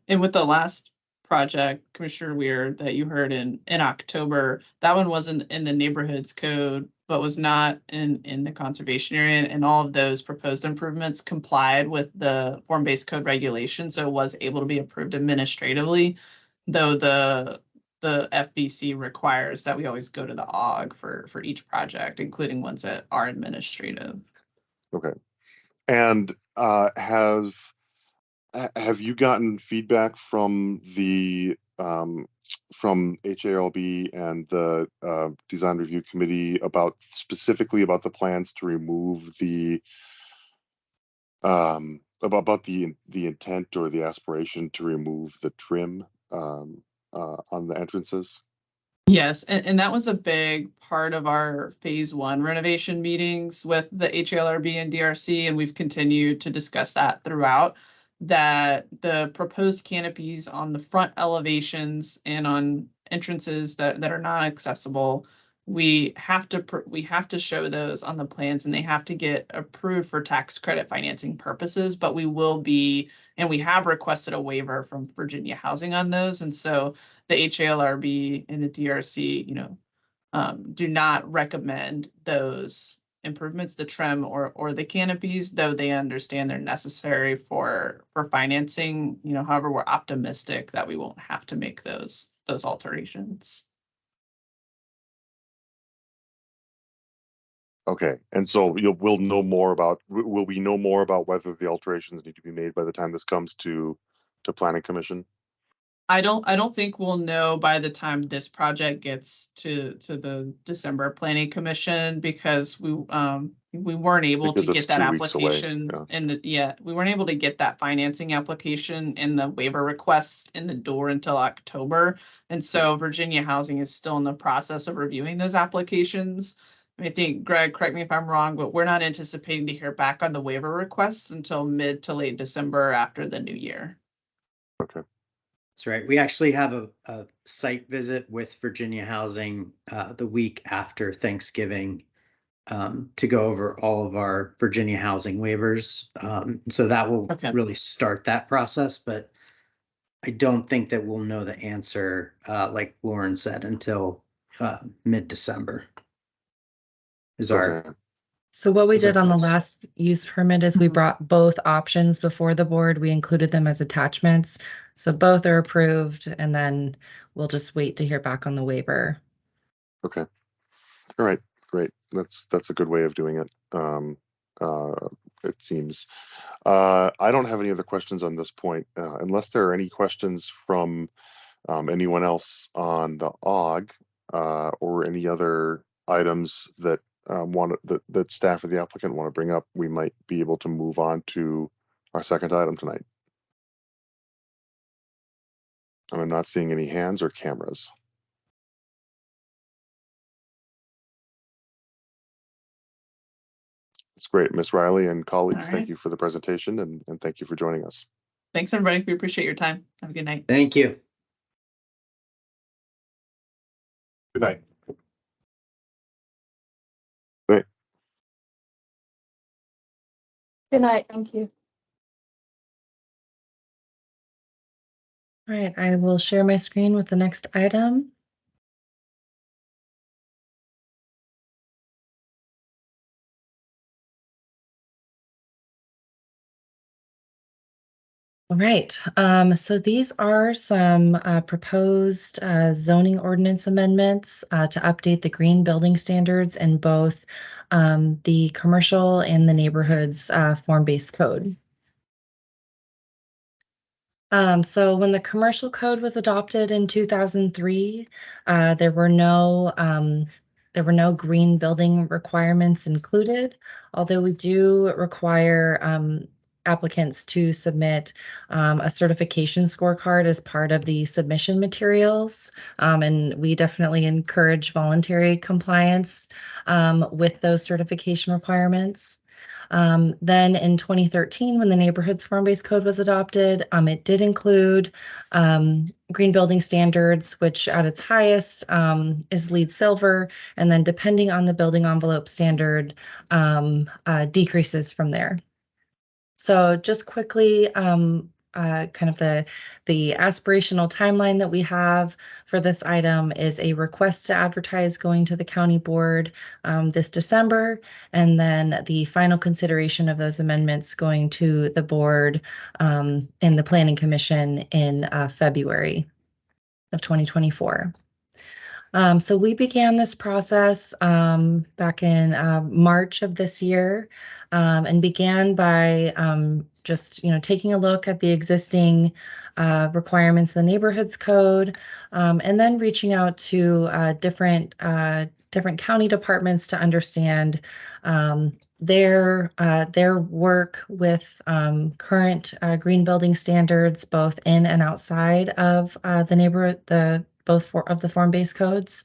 And with the last project, Commissioner Weir, that you heard in October, that one wasn't in the neighborhoods code, but was not in the conservation area. And all of those proposed improvements complied with the form-based code regulations, so it was able to be approved administratively, though the FBC requires that we always go to the AWG for each project, including ones that are administrative. Okay. And have you gotten feedback from the from HALB and the design review committee specifically about the plans to remove the about the intent or the aspiration to remove the trim on the entrances? Yes, and that was a big part of our phase one renovation meetings with the HLRB and DRC, and we've continued to discuss that throughout, that the proposed canopies on the front elevations and on entrances that are not accessible, we have to show those on the plans, and they have to get approved for tax credit financing purposes, but we will be, and we have requested a waiver from Virginia Housing on those. And so the HALRB and the DRC, do not recommend those improvements, the trim or the canopies, though they understand they're necessary for financing. However, we're optimistic that we won't have to make those alterations. Okay, and so will we know more about whether the alterations need to be made by the time this comes to planning commission? I don't think we'll know by the time this project gets to the December planning commission, because we weren't able to get that application we weren't able to get that financing application and the waiver request in the door until October. And so Virginia Housing is still in the process of reviewing those applications. I think, Greg, correct me if I'm wrong, but we're not anticipating to hear back on the waiver requests until mid to late December after the new year. Okay. That's right. We actually have a site visit with Virginia Housing the week after Thanksgiving to go over all of our Virginia Housing waivers. So that will really start that process, but I don't think that we'll know the answer, like Lauren said, until mid-December. So what we did on the last use permit is we brought both options before the board. We included them as attachments. So both are approved, and then we'll just wait to hear back on the waiver. Okay. All right. Great. That's a good way of doing it. It seems. I don't have any other questions on this point, unless there are any questions from anyone else on the AWG or any other items that that staff or the applicant want to bring up. We might be able to move on to our second item tonight? I'm not seeing any hands or cameras. It's great. Ms. Riley and colleagues, All thank right. you for the presentation and thank you for joining us. Thanks, everybody. We appreciate your time. Have a good night. Thank you. Good night. Good night. Thank you. All right, I will share my screen with the next item. All right, so these are some proposed zoning ordinance amendments to update the green building standards in both the commercial and the neighborhoods form-based code. So when the commercial code was adopted in 2003, there were no green building requirements included, although we do require applicants to submit a certification scorecard as part of the submission materials. And we definitely encourage voluntary compliance with those certification requirements. Then in 2013, when the Neighborhoods Form-Based Code was adopted, it did include green building standards, which at its highest is LEED Silver, and then depending on the building envelope standard, decreases from there. So just quickly, kind of the aspirational timeline that we have for this item is a request to advertise going to the county board this December, and then the final consideration of those amendments going to the board and the Planning Commission in February of 2024. So we began this process back in March of this year, and began by just taking a look at the existing requirements of the neighborhoods code, and then reaching out to different county departments to understand their work with current green building standards, both in and outside of the neighborhood, both of the form-based codes.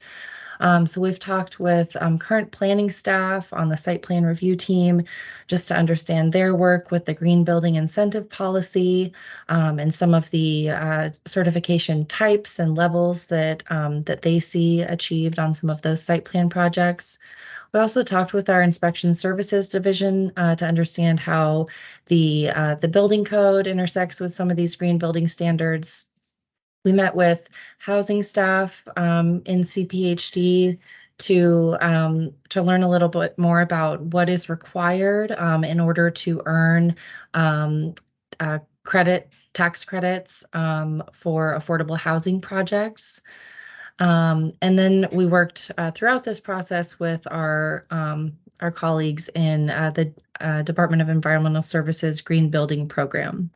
So we've talked with current planning staff on the site plan review team just to understand their work with the green building incentive policy and some of the certification types and levels that they see achieved on some of those site plan projects. We also talked with our inspection services division to understand how the building code intersects with some of these green building standards. We met with housing staff in CPHD to learn a little bit more about what is required in order to earn tax credits for affordable housing projects. And then we worked throughout this process with our colleagues in the Department of Environmental Services Green Building Program.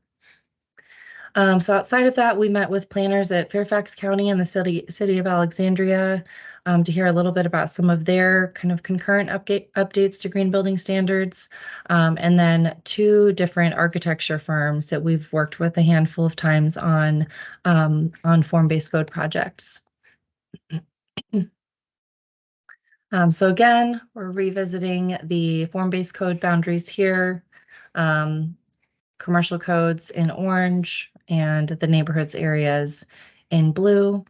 So outside of that, we met with planners at Fairfax County and the city of Alexandria to hear a little bit about some of their kind of concurrent updates to green building standards, and then 2 different architecture firms that we've worked with a handful of times on form-based code projects. So again, we're revisiting the form-based code boundaries here. Commercial codes in orange and the neighborhoods areas in blue.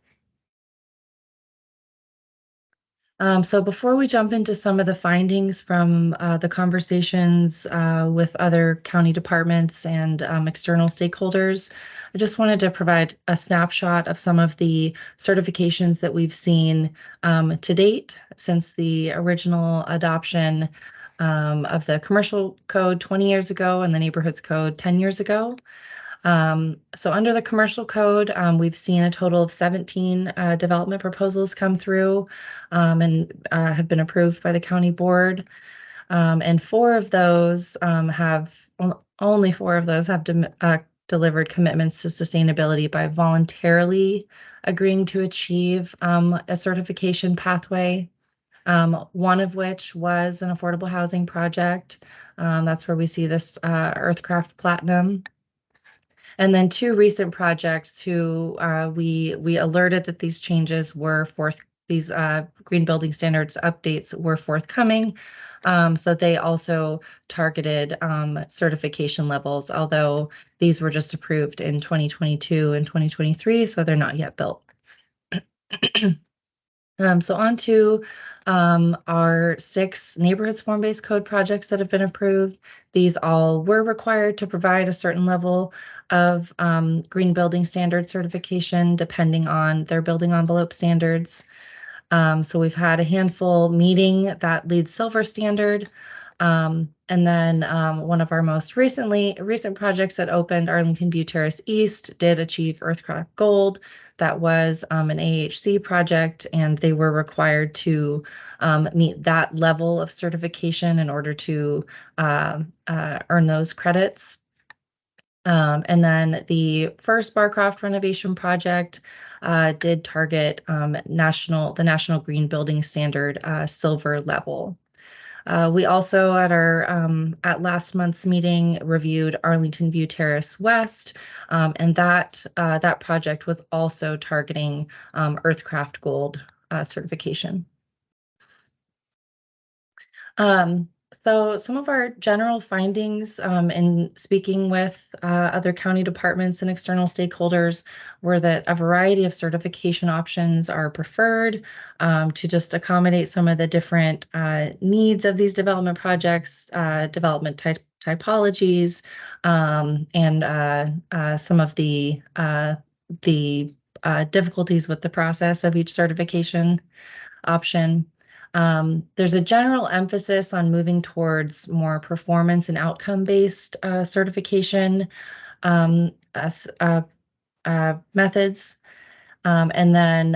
So before we jump into some of the findings from the conversations with other county departments and external stakeholders, I just wanted to provide a snapshot of some of the certifications that we've seen to date since the original adoption of the commercial code 20 years ago and the neighborhoods code 10 years ago. So under the commercial code, we've seen a total of 17 development proposals come through and have been approved by the county board. And only 4 of those have delivered commitments to sustainability by voluntarily agreeing to achieve a certification pathway. One of which was an affordable housing project. That's where we see this Earthcraft Platinum. And then two recent projects who we alerted that these changes were these green building standards updates were forthcoming. So they also targeted certification levels, although these were just approved in 2022 and 2023, so they're not yet built. So on to our 6 neighborhoods form-based code projects that have been approved. These all were required to provide a certain level of green building standard certification depending on their building envelope standards. So we've had a handful meeting that LEED Silver standard. And then one of our most recent projects that opened, Arlington View Terrace East, did achieve Earthcraft Gold. That was an AHC project, and they were required to meet that level of certification in order to earn those credits. And then the first Barcroft renovation project did target the National Green Building Standard silver level. We also at last month's meeting reviewed Arlington View Terrace West, and that project was also targeting Earthcraft Gold certification. So some of our general findings in speaking with other county departments and external stakeholders were that a variety of certification options are preferred to just accommodate some of the different needs of these development projects, development typologies, and some of the difficulties with the process of each certification option. There's a general emphasis on moving towards more performance and outcome-based certification methods. And then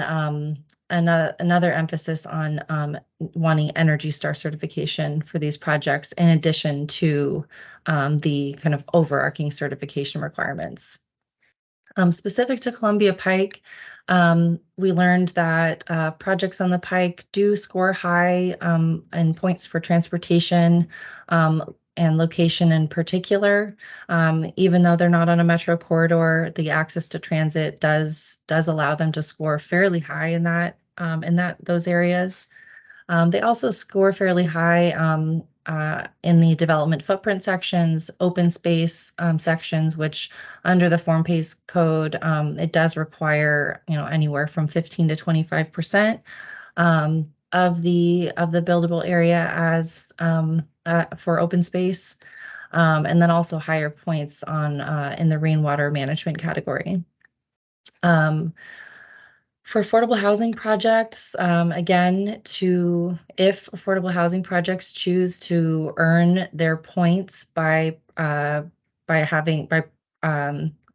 another emphasis on wanting Energy Star certification for these projects, in addition to the kind of overarching certification requirements. Specific to Columbia Pike, we learned that projects on the Pike do score high in points for transportation and location in particular. Even though they're not on a metro corridor, the access to transit does allow them to score fairly high in those areas. They also score fairly high in the development footprint sections, open space sections, which under the form-based code, it does require anywhere from 15 to 25% of the buildable area as for open space, and then also higher points on in the rainwater management category. For affordable housing projects, again, if affordable housing projects choose to earn their points by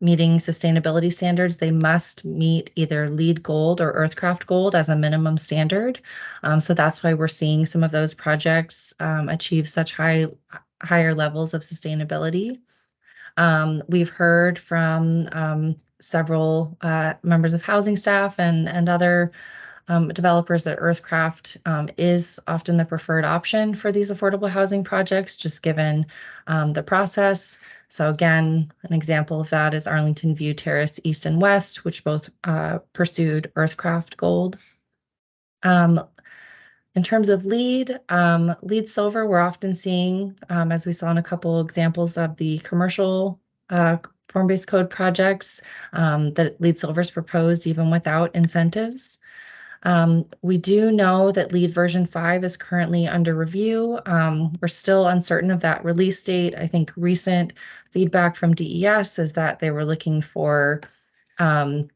meeting sustainability standards, they must meet either LEED Gold or Earthcraft Gold as a minimum standard. So that's why we're seeing some of those projects achieve such higher levels of sustainability. We've heard from several members of housing staff and other developers that Earthcraft is often the preferred option for these affordable housing projects, just given the process. So again, an example of that is Arlington View Terrace East and West, which both pursued Earthcraft Gold. In terms of LEED Silver, we're often seeing, as we saw in a couple examples of the commercial form-based code projects, that LEED Silver is proposed even without incentives. We do know that LEED version 5 is currently under review. We're still uncertain of that release date. I think recent feedback from DES is that they were looking for the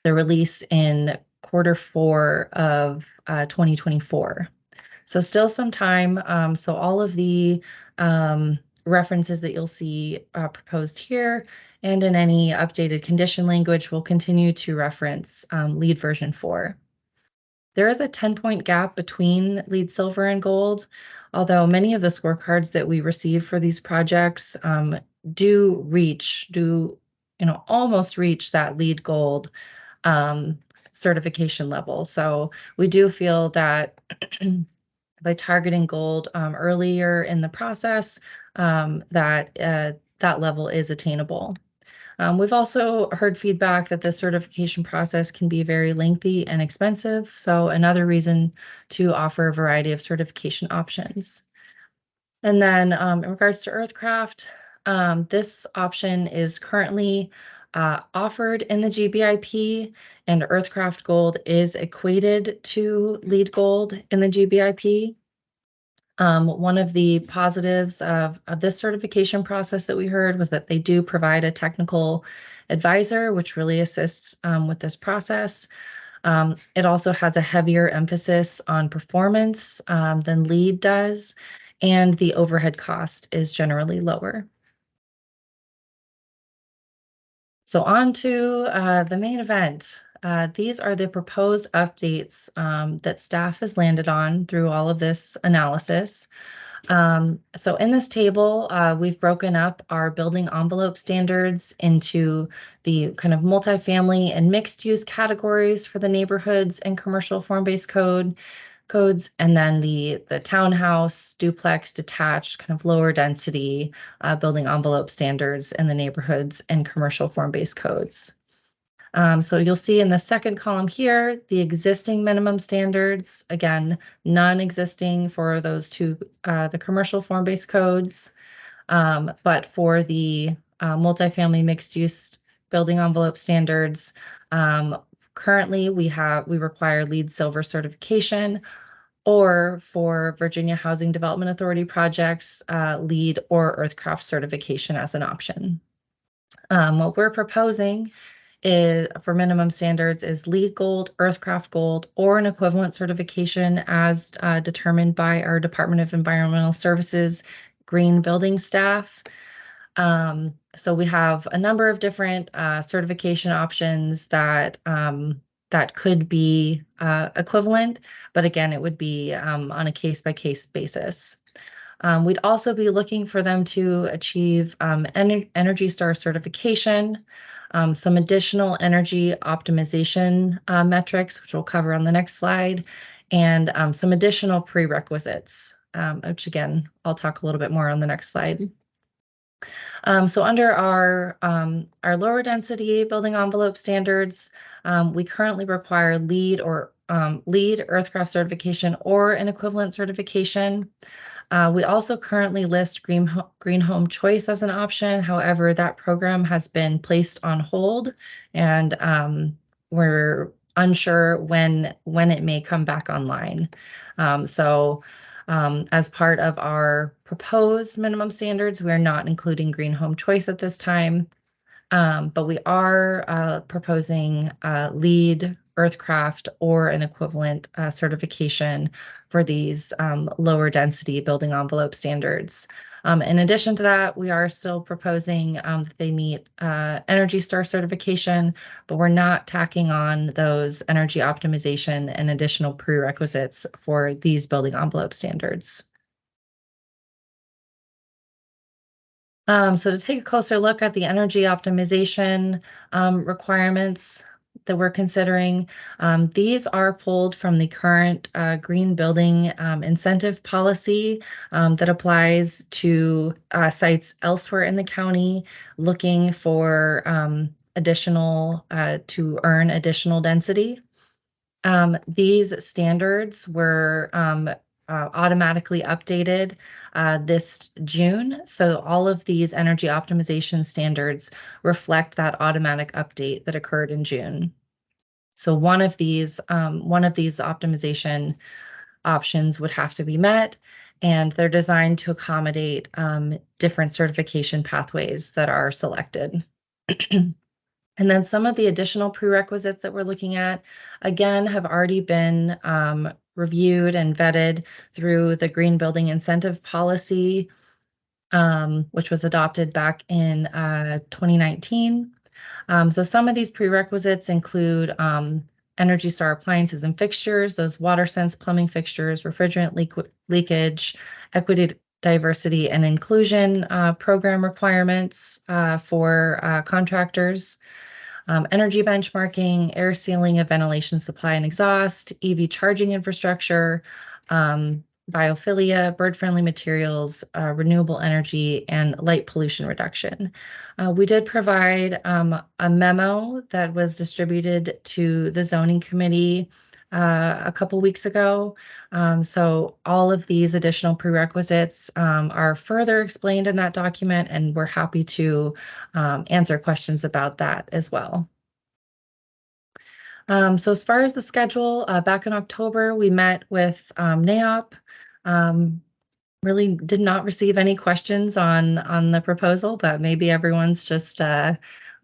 release in Q4 of 2024. So still some time. So all of the references that you'll see proposed here and in any updated condition language will continue to reference LEED version 4. There is a 10-point gap between LEED Silver and Gold, although many of the scorecards that we receive for these projects do almost reach that LEED Gold certification level. So we do feel that by targeting gold earlier in the process, that level is attainable. We've also heard feedback that the certification process can be very lengthy and expensive, so another reason to offer a variety of certification options. And then in regards to Earthcraft, this option is currently offered in the GBIP, and Earthcraft Gold is equated to LEED Gold in the GBIP. One of the positives of this certification process that we heard was that they do provide a technical advisor, which really assists with this process. It also has a heavier emphasis on performance than LEED does, and the overhead cost is generally lower. So on to the main event. These are the proposed updates that staff has landed on through all of this analysis. So in this table, we've broken up our building envelope standards into the kind of multifamily and mixed use categories for the neighborhoods and commercial form-based codes, and then the townhouse, duplex, detached, kind of lower density building envelope standards in the neighborhoods and commercial form-based codes. So you'll see in the second column here, the existing minimum standards, again, non-existing for those two, the commercial form-based codes, but for the multifamily mixed-use building envelope standards, currently we require LEED Silver certification, or for Virginia Housing Development Authority projects, LEED or Earthcraft certification as an option. What we're proposing is, for minimum standards, is LEED Gold, Earthcraft Gold, or an equivalent certification as determined by our Department of Environmental Services green building staff. So we have a number of different certification options that could be equivalent, but again, it would be on a case-by-case basis. We'd also be looking for them to achieve Energy Star certification, some additional energy optimization metrics, which we'll cover on the next slide, and some additional prerequisites, which again, I'll talk a little bit more on the next slide. So under our lower density building envelope standards, we currently require LEED or LEED Earthcraft certification or an equivalent certification. We also currently list Green Home Choice as an option. However, that program has been placed on hold, and we're unsure when it may come back online. As part of our proposed minimum standards, we are not including Green Home Choice at this time, but we are proposing LEED, Earthcraft, or an equivalent certification for these lower density building envelope standards. In addition to that, we are still proposing that they meet Energy Star certification, but we're not tacking on those energy optimization and additional prerequisites for these building envelope standards. So to take a closer look at the energy optimization requirements that we're considering, these are pulled from the current green building incentive policy that applies to sites elsewhere in the county looking for to earn additional density. These standards were automatically updated this June. So all of these energy optimization standards reflect that automatic update that occurred in June. So one of these optimization options would have to be met, and they're designed to accommodate different certification pathways that are selected. And then some of the additional prerequisites that we're looking at, again, have already been reviewed and vetted through the Green Building Incentive Policy, which was adopted back in 2019. So some of these prerequisites include Energy Star appliances and fixtures, those water sense plumbing fixtures, refrigerant leakage, equity, diversity, and inclusion program requirements for contractors. Energy benchmarking, air sealing of ventilation supply and exhaust, EV charging infrastructure, biophilia, bird-friendly materials, renewable energy, and light pollution reduction. We did provide a memo that was distributed to the zoning committee a couple weeks ago. So all of these additional prerequisites are further explained in that document, and we're happy to answer questions about that as well. So as far as the schedule, back in October, we met with NAOP. Really did not receive any questions on the proposal, but maybe everyone's just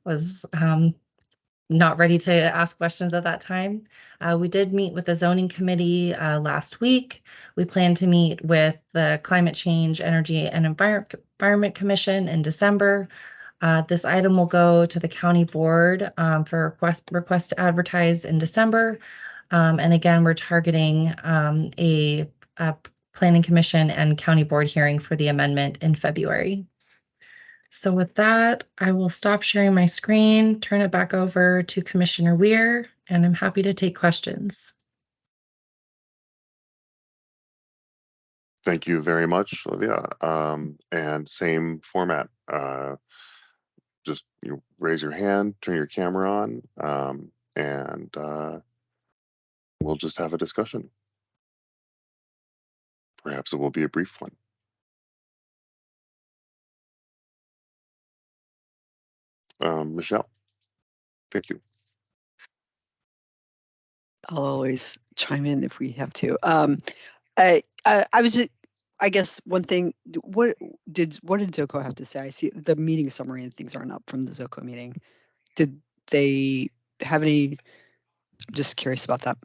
was not ready to ask questions at that time. We did meet with the zoning committee last week. We plan to meet with the Climate Change, Energy, and Environment Commission in December. This item will go to the county board for request to advertise in December. And again, we're targeting a planning commission and county board hearing for the amendment in February. So with that, I will stop sharing my screen, turn it back over to Commissioner Weir, and I'm happy to take questions. Thank you very much, Olivia. And same format. Just raise your hand, turn your camera on, and we'll just have a discussion. Perhaps it will be a brief one. Michelle, thank you. I'll always chime in if we have to. I was just, I guess one thing, what did ZOCO have to say? I see the meeting summary and things aren't up from the ZOCO meeting. Did they have any, I'm just curious about that.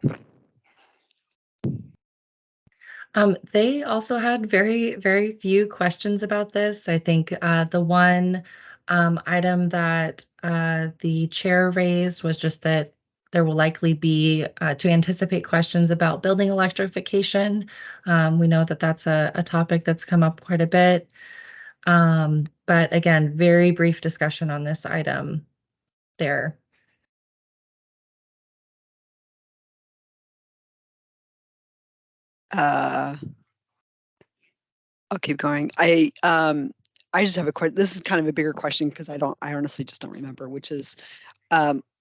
They also had very, very few questions about this. I think the one item that the chair raised was just that there will likely be to anticipate questions about building electrification. We know that that's a topic that's come up quite a bit. But again, very brief discussion on this item there. I'll keep going. I just have a question. This is kind of a bigger question because I honestly just don't remember, which is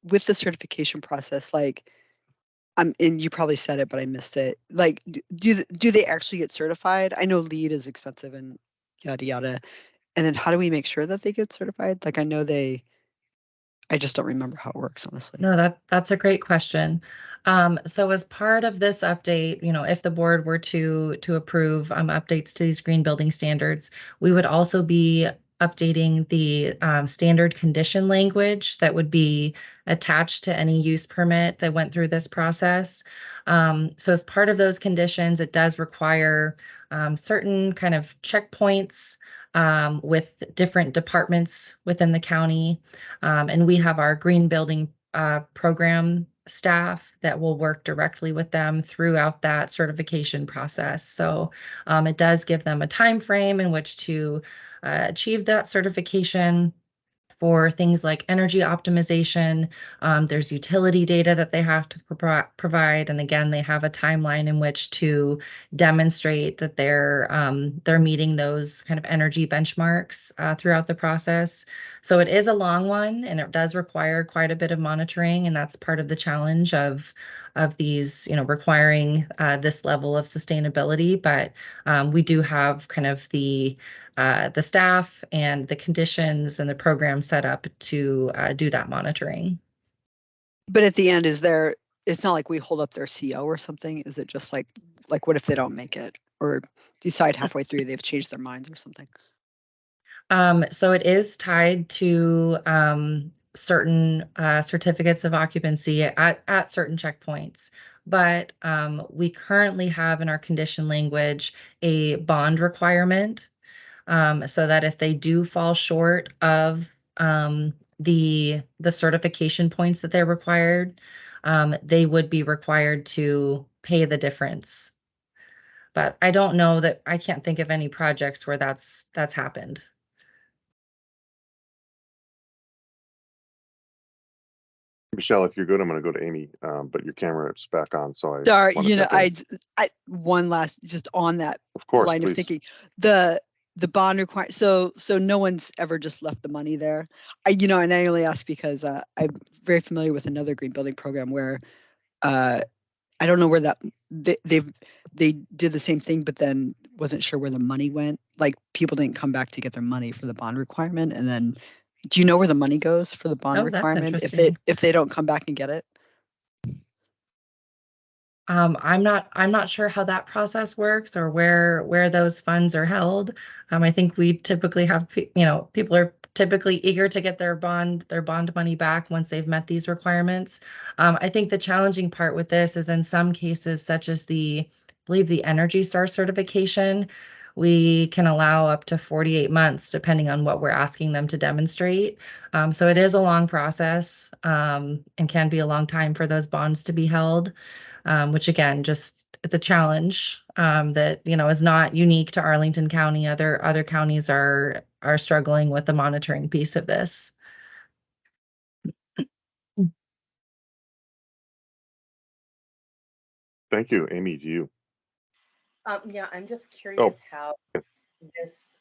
with the certification process, like, and you probably said it, but I missed it. Like, do they actually get certified? I know LEED is expensive and yada yada. And then how do we make sure that they get certified? Like, I know I just don't remember how it works, honestly. No, that's a great question. So as part of this update, if the board were to approve updates to these green building standards, we would also be updating the standard condition language that would be attached to any use permit that went through this process. So as part of those conditions, it does require certain kind of checkpoints with different departments within the county. And we have our green building program staff that will work directly with them throughout that certification process. So it does give them a time frame in which to achieve that certification. For things like energy optimization, there's utility data that they have to provide, and again, they have a timeline in which to demonstrate that they're meeting those kind of energy benchmarks throughout the process. So it is a long one, and it does require quite a bit of monitoring, and that's part of the challenge of these, requiring this level of sustainability. But we do have kind of the staff and the conditions and the program set up to do that monitoring. But at the end, it's not like we hold up their CO or something? Is it just like what if they don't make it or decide halfway through they've changed their minds or something? So it is tied to certain certificates of occupancy at certain checkpoints. But we currently have in our condition language a bond requirement. So that if they do fall short of the certification points that they're required, they would be required to pay the difference. But I don't know that, I can't think of any projects where that's happened. Michelle, if you're good, I'm going to go to Amy, but your camera is back on, so I Sorry, want to you know, check in. one last, just on that Of course, line of please. thinking, the bond require, so no one's ever just left the money there. And I only ask because I'm very familiar with another green building program where I don't know where that they did the same thing, but then wasn't sure where the money went. Like people didn't come back to get their money for the bond requirement, and then do you know where the money goes for the bond Oh, that's requirement interesting. if they don't come back and get it? I'm not sure how that process works or where those funds are held. I think we typically have, people are typically eager to get their bond money back once they've met these requirements. I think the challenging part with this is in some cases, such as I believe the Energy Star certification, we can allow up to 48 months depending on what we're asking them to demonstrate. So it is a long process and can be a long time for those bonds to be held. Which again, just it's a challenge that is not unique to Arlington County. Other counties are struggling with the monitoring piece of this. Thank you, Amy. Do you? Yeah, I'm just curious how this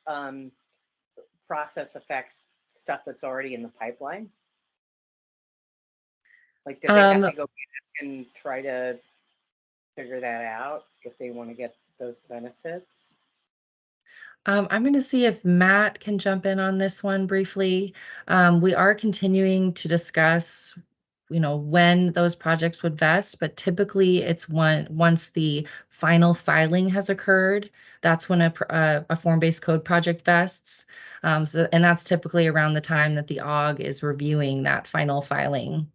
process affects stuff that's already in the pipeline. Like, do they have to go back and try to figure that out if they want to get those benefits? I'm going to see if Matt can jump in on this one briefly. We are continuing to discuss, when those projects would vest, but typically it's once the final filing has occurred, that's when a form-based code project vests. And that's typically around the time that the AWG is reviewing that final filing.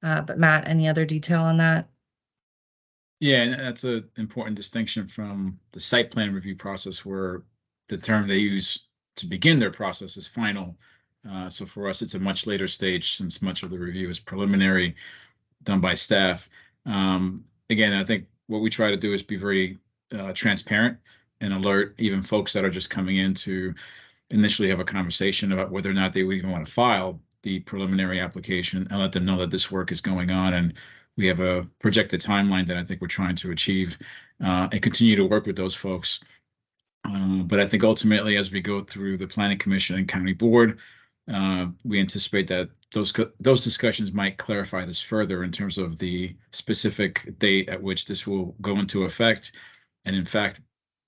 But Matt, any other detail on that? Yeah, and that's an important distinction from the site plan review process, where the term they use to begin their process is final. So for us, it's a much later stage since much of the review is preliminary, done by staff. Again, I think what we try to do is be very transparent and alert even folks that are just coming in to initially have a conversation about whether or not they would even want to file the preliminary application, and let them know that this work is going on and we have a projected timeline that I think we're trying to achieve, and continue to work with those folks. But I think ultimately, as we go through the Planning Commission and County Board, we anticipate that those discussions might clarify this further in terms of the specific date at which this will go into effect. And in fact,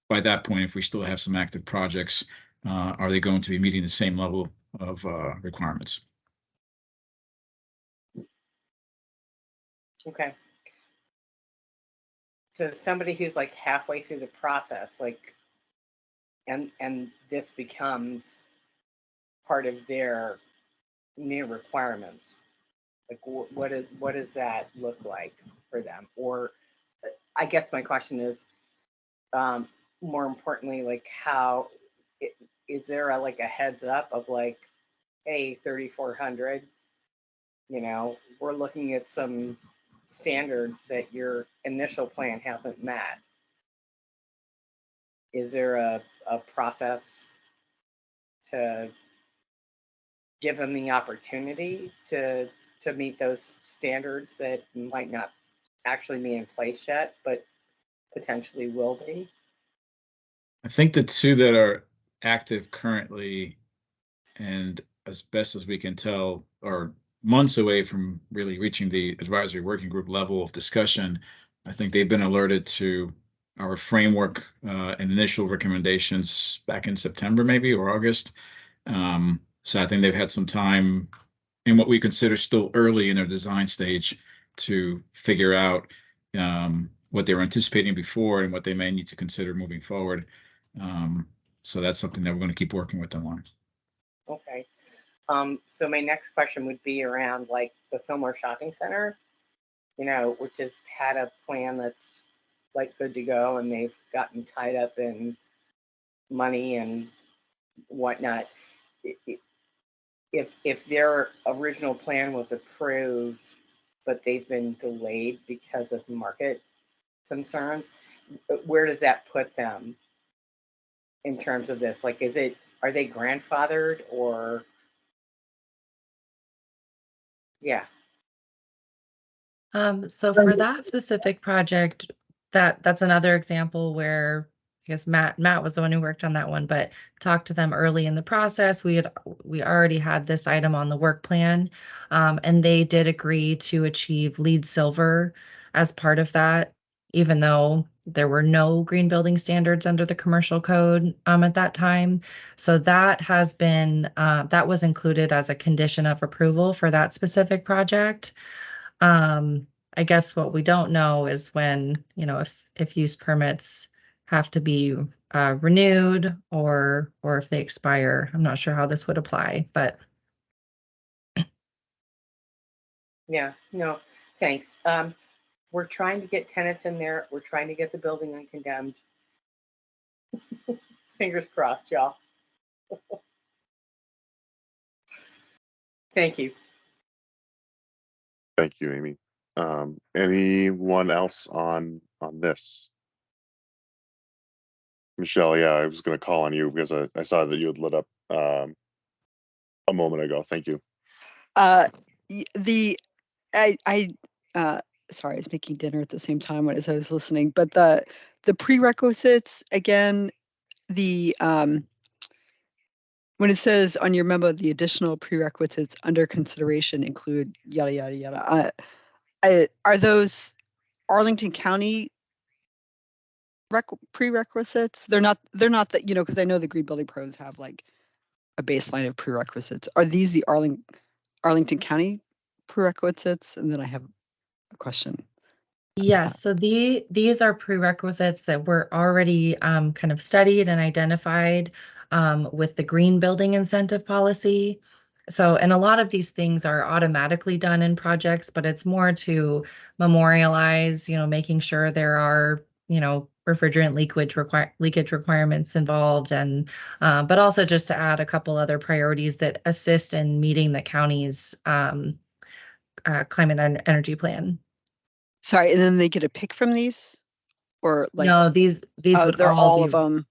by that point, if we still have some active projects, are they going to be meeting the same level of requirements? Okay. So somebody who's like halfway through the process, like, and this becomes part of their new requirements, like what does that look like for them? Or I guess my question is, more importantly, like is there a heads up of like, hey, 3400, we're looking at some standards that your initial plan hasn't met. Is there a process to give them the opportunity to meet those standards that might not actually be in place yet, but potentially will be? I think the two that are active currently, and as best as we can tell, are months away from really reaching the advisory working group level of discussion. I think they've been alerted to our framework and initial recommendations back in September, maybe, or August. So I think they've had some time in what we consider still early in their design stage to figure out what they were anticipating before and what they may need to consider moving forward. So that's something that we're going to keep working with them on. Okay. So my next question would be around like the Fillmore Shopping Center, which has had a plan that's like good to go, and they've gotten tied up in money and whatnot. If their original plan was approved, but they've been delayed because of market concerns, where does that put them in terms of this? Like, are they grandfathered or? Yeah. So for that specific project, that's another example where I guess Matt was the one who worked on that one, but talked to them early in the process. We already had this item on the work plan, and they did agree to achieve LEED Silver as part of that, even though there were no green building standards under the commercial code at that time. So that has been that was included as a condition of approval for that specific project. I guess what we don't know is when, if use permits have to be renewed or if they expire. I'm not sure how this would apply, but Yeah, no, thanks. We're trying to get tenants in there. We're trying to get the building uncondemned. Fingers crossed, y'all. Thank you. Thank you, Amy. Anyone else on this? Michelle, yeah, I was going to call on you because I saw that you had lit up a moment ago. Thank you. Sorry, I was making dinner at the same time as I was listening, but the prerequisites again, when it says on your memo, the additional prerequisites under consideration include yada yada yada. Are those Arlington County prerequisites? They're not that, because I know the green building pros have like a baseline of prerequisites. Are these the Arlington County prerequisites? And then I have a question. yes, so these are prerequisites that were already kind of studied and identified with the green building incentive policy. So, and a lot of these things are automatically done in projects, but it's more to memorialize, making sure there are, refrigerant leakage requirements involved, and but also just to add a couple other priorities that assist in meeting the county's climate and energy plan. Sorry, and then they get a pick from these, or like no, these would they're all be of them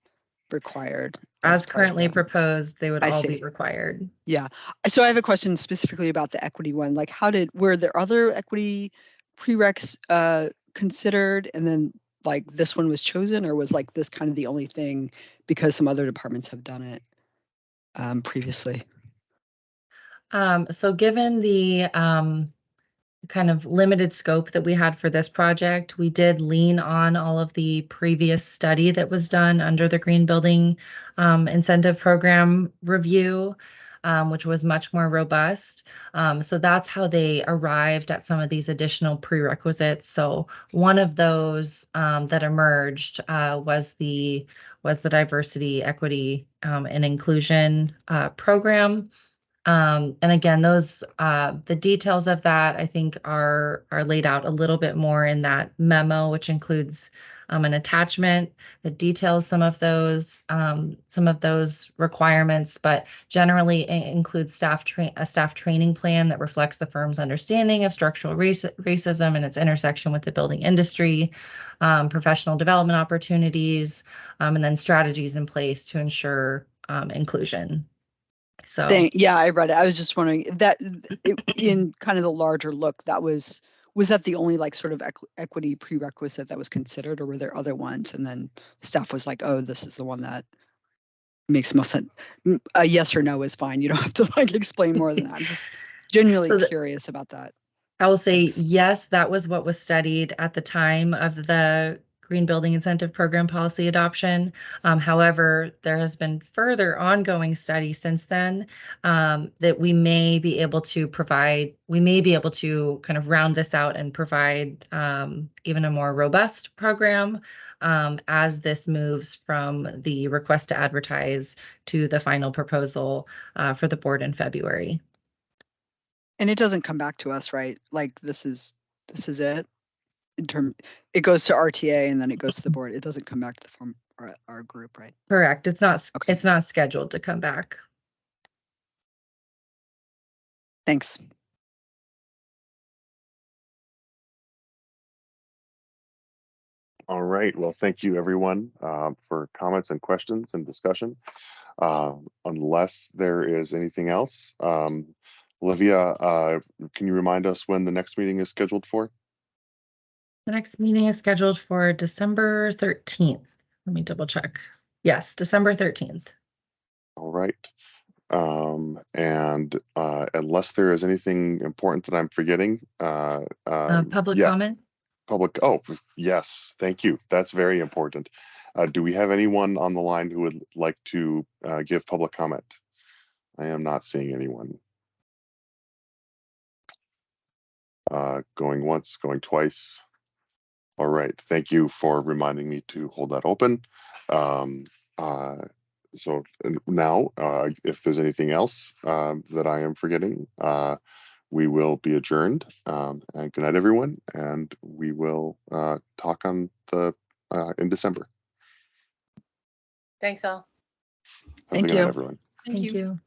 required as currently proposed. They would I all see. be required. Yeah. So I have a question specifically about the equity one. Like, were there other equity prereqs considered, and then like this one was chosen, or was like this kind of the only thing because some other departments have done it previously? So given the kind of limited scope that we had for this project, we did lean on all of the previous study that was done under the Green Building Incentive Program review, which was much more robust. So that's how they arrived at some of these additional prerequisites. So one of those that emerged was the diversity, equity, and inclusion program. And again, those the details of that I think are laid out a little bit more in that memo, which includes an attachment that details some of those requirements, but generally includes a staff training plan that reflects the firm's understanding of structural racism and its intersection with the building industry, professional development opportunities, and then strategies in place to ensure inclusion. So yeah, I read it. I was just wondering that in kind of the larger look, was that the only like sort of equity prerequisite that was considered, or were there other ones? And then staff was like, oh, this is the one that makes most sense. A yes or no is fine. You don't have to like explain more than that. I'm just genuinely curious about that. I will say, yes, that was what was studied at the time of the Green Building Incentive Program policy adoption. However, there has been further ongoing study since then that we may be able to kind of round this out and provide even a more robust program as this moves from the request to advertise to the final proposal for the board in February. And it doesn't come back to us, right? Like this is it. It goes to RTA and then it goes to the board. It doesn't come back to our group, right? Correct. It's not scheduled to come back. Thanks. All right. Well, thank you everyone for comments and questions and discussion. Unless there is anything else, Olivia, can you remind us when the next meeting is scheduled for? The next meeting is scheduled for December 13th. Let me double check. Yes, December 13th. All right. And unless there is anything important that I'm forgetting, Public yeah, comment? public. Oh, yes. Thank you. That's very important. Do we have anyone on the line who would like to give public comment? I am not seeing anyone. Going once, going twice. All right. Thank you for reminding me to hold that open. So now, if there's anything else that I am forgetting, we will be adjourned. And good night, everyone. And we will talk on the in December. Thanks all. Have a Thank good night, you. everyone. Thank you.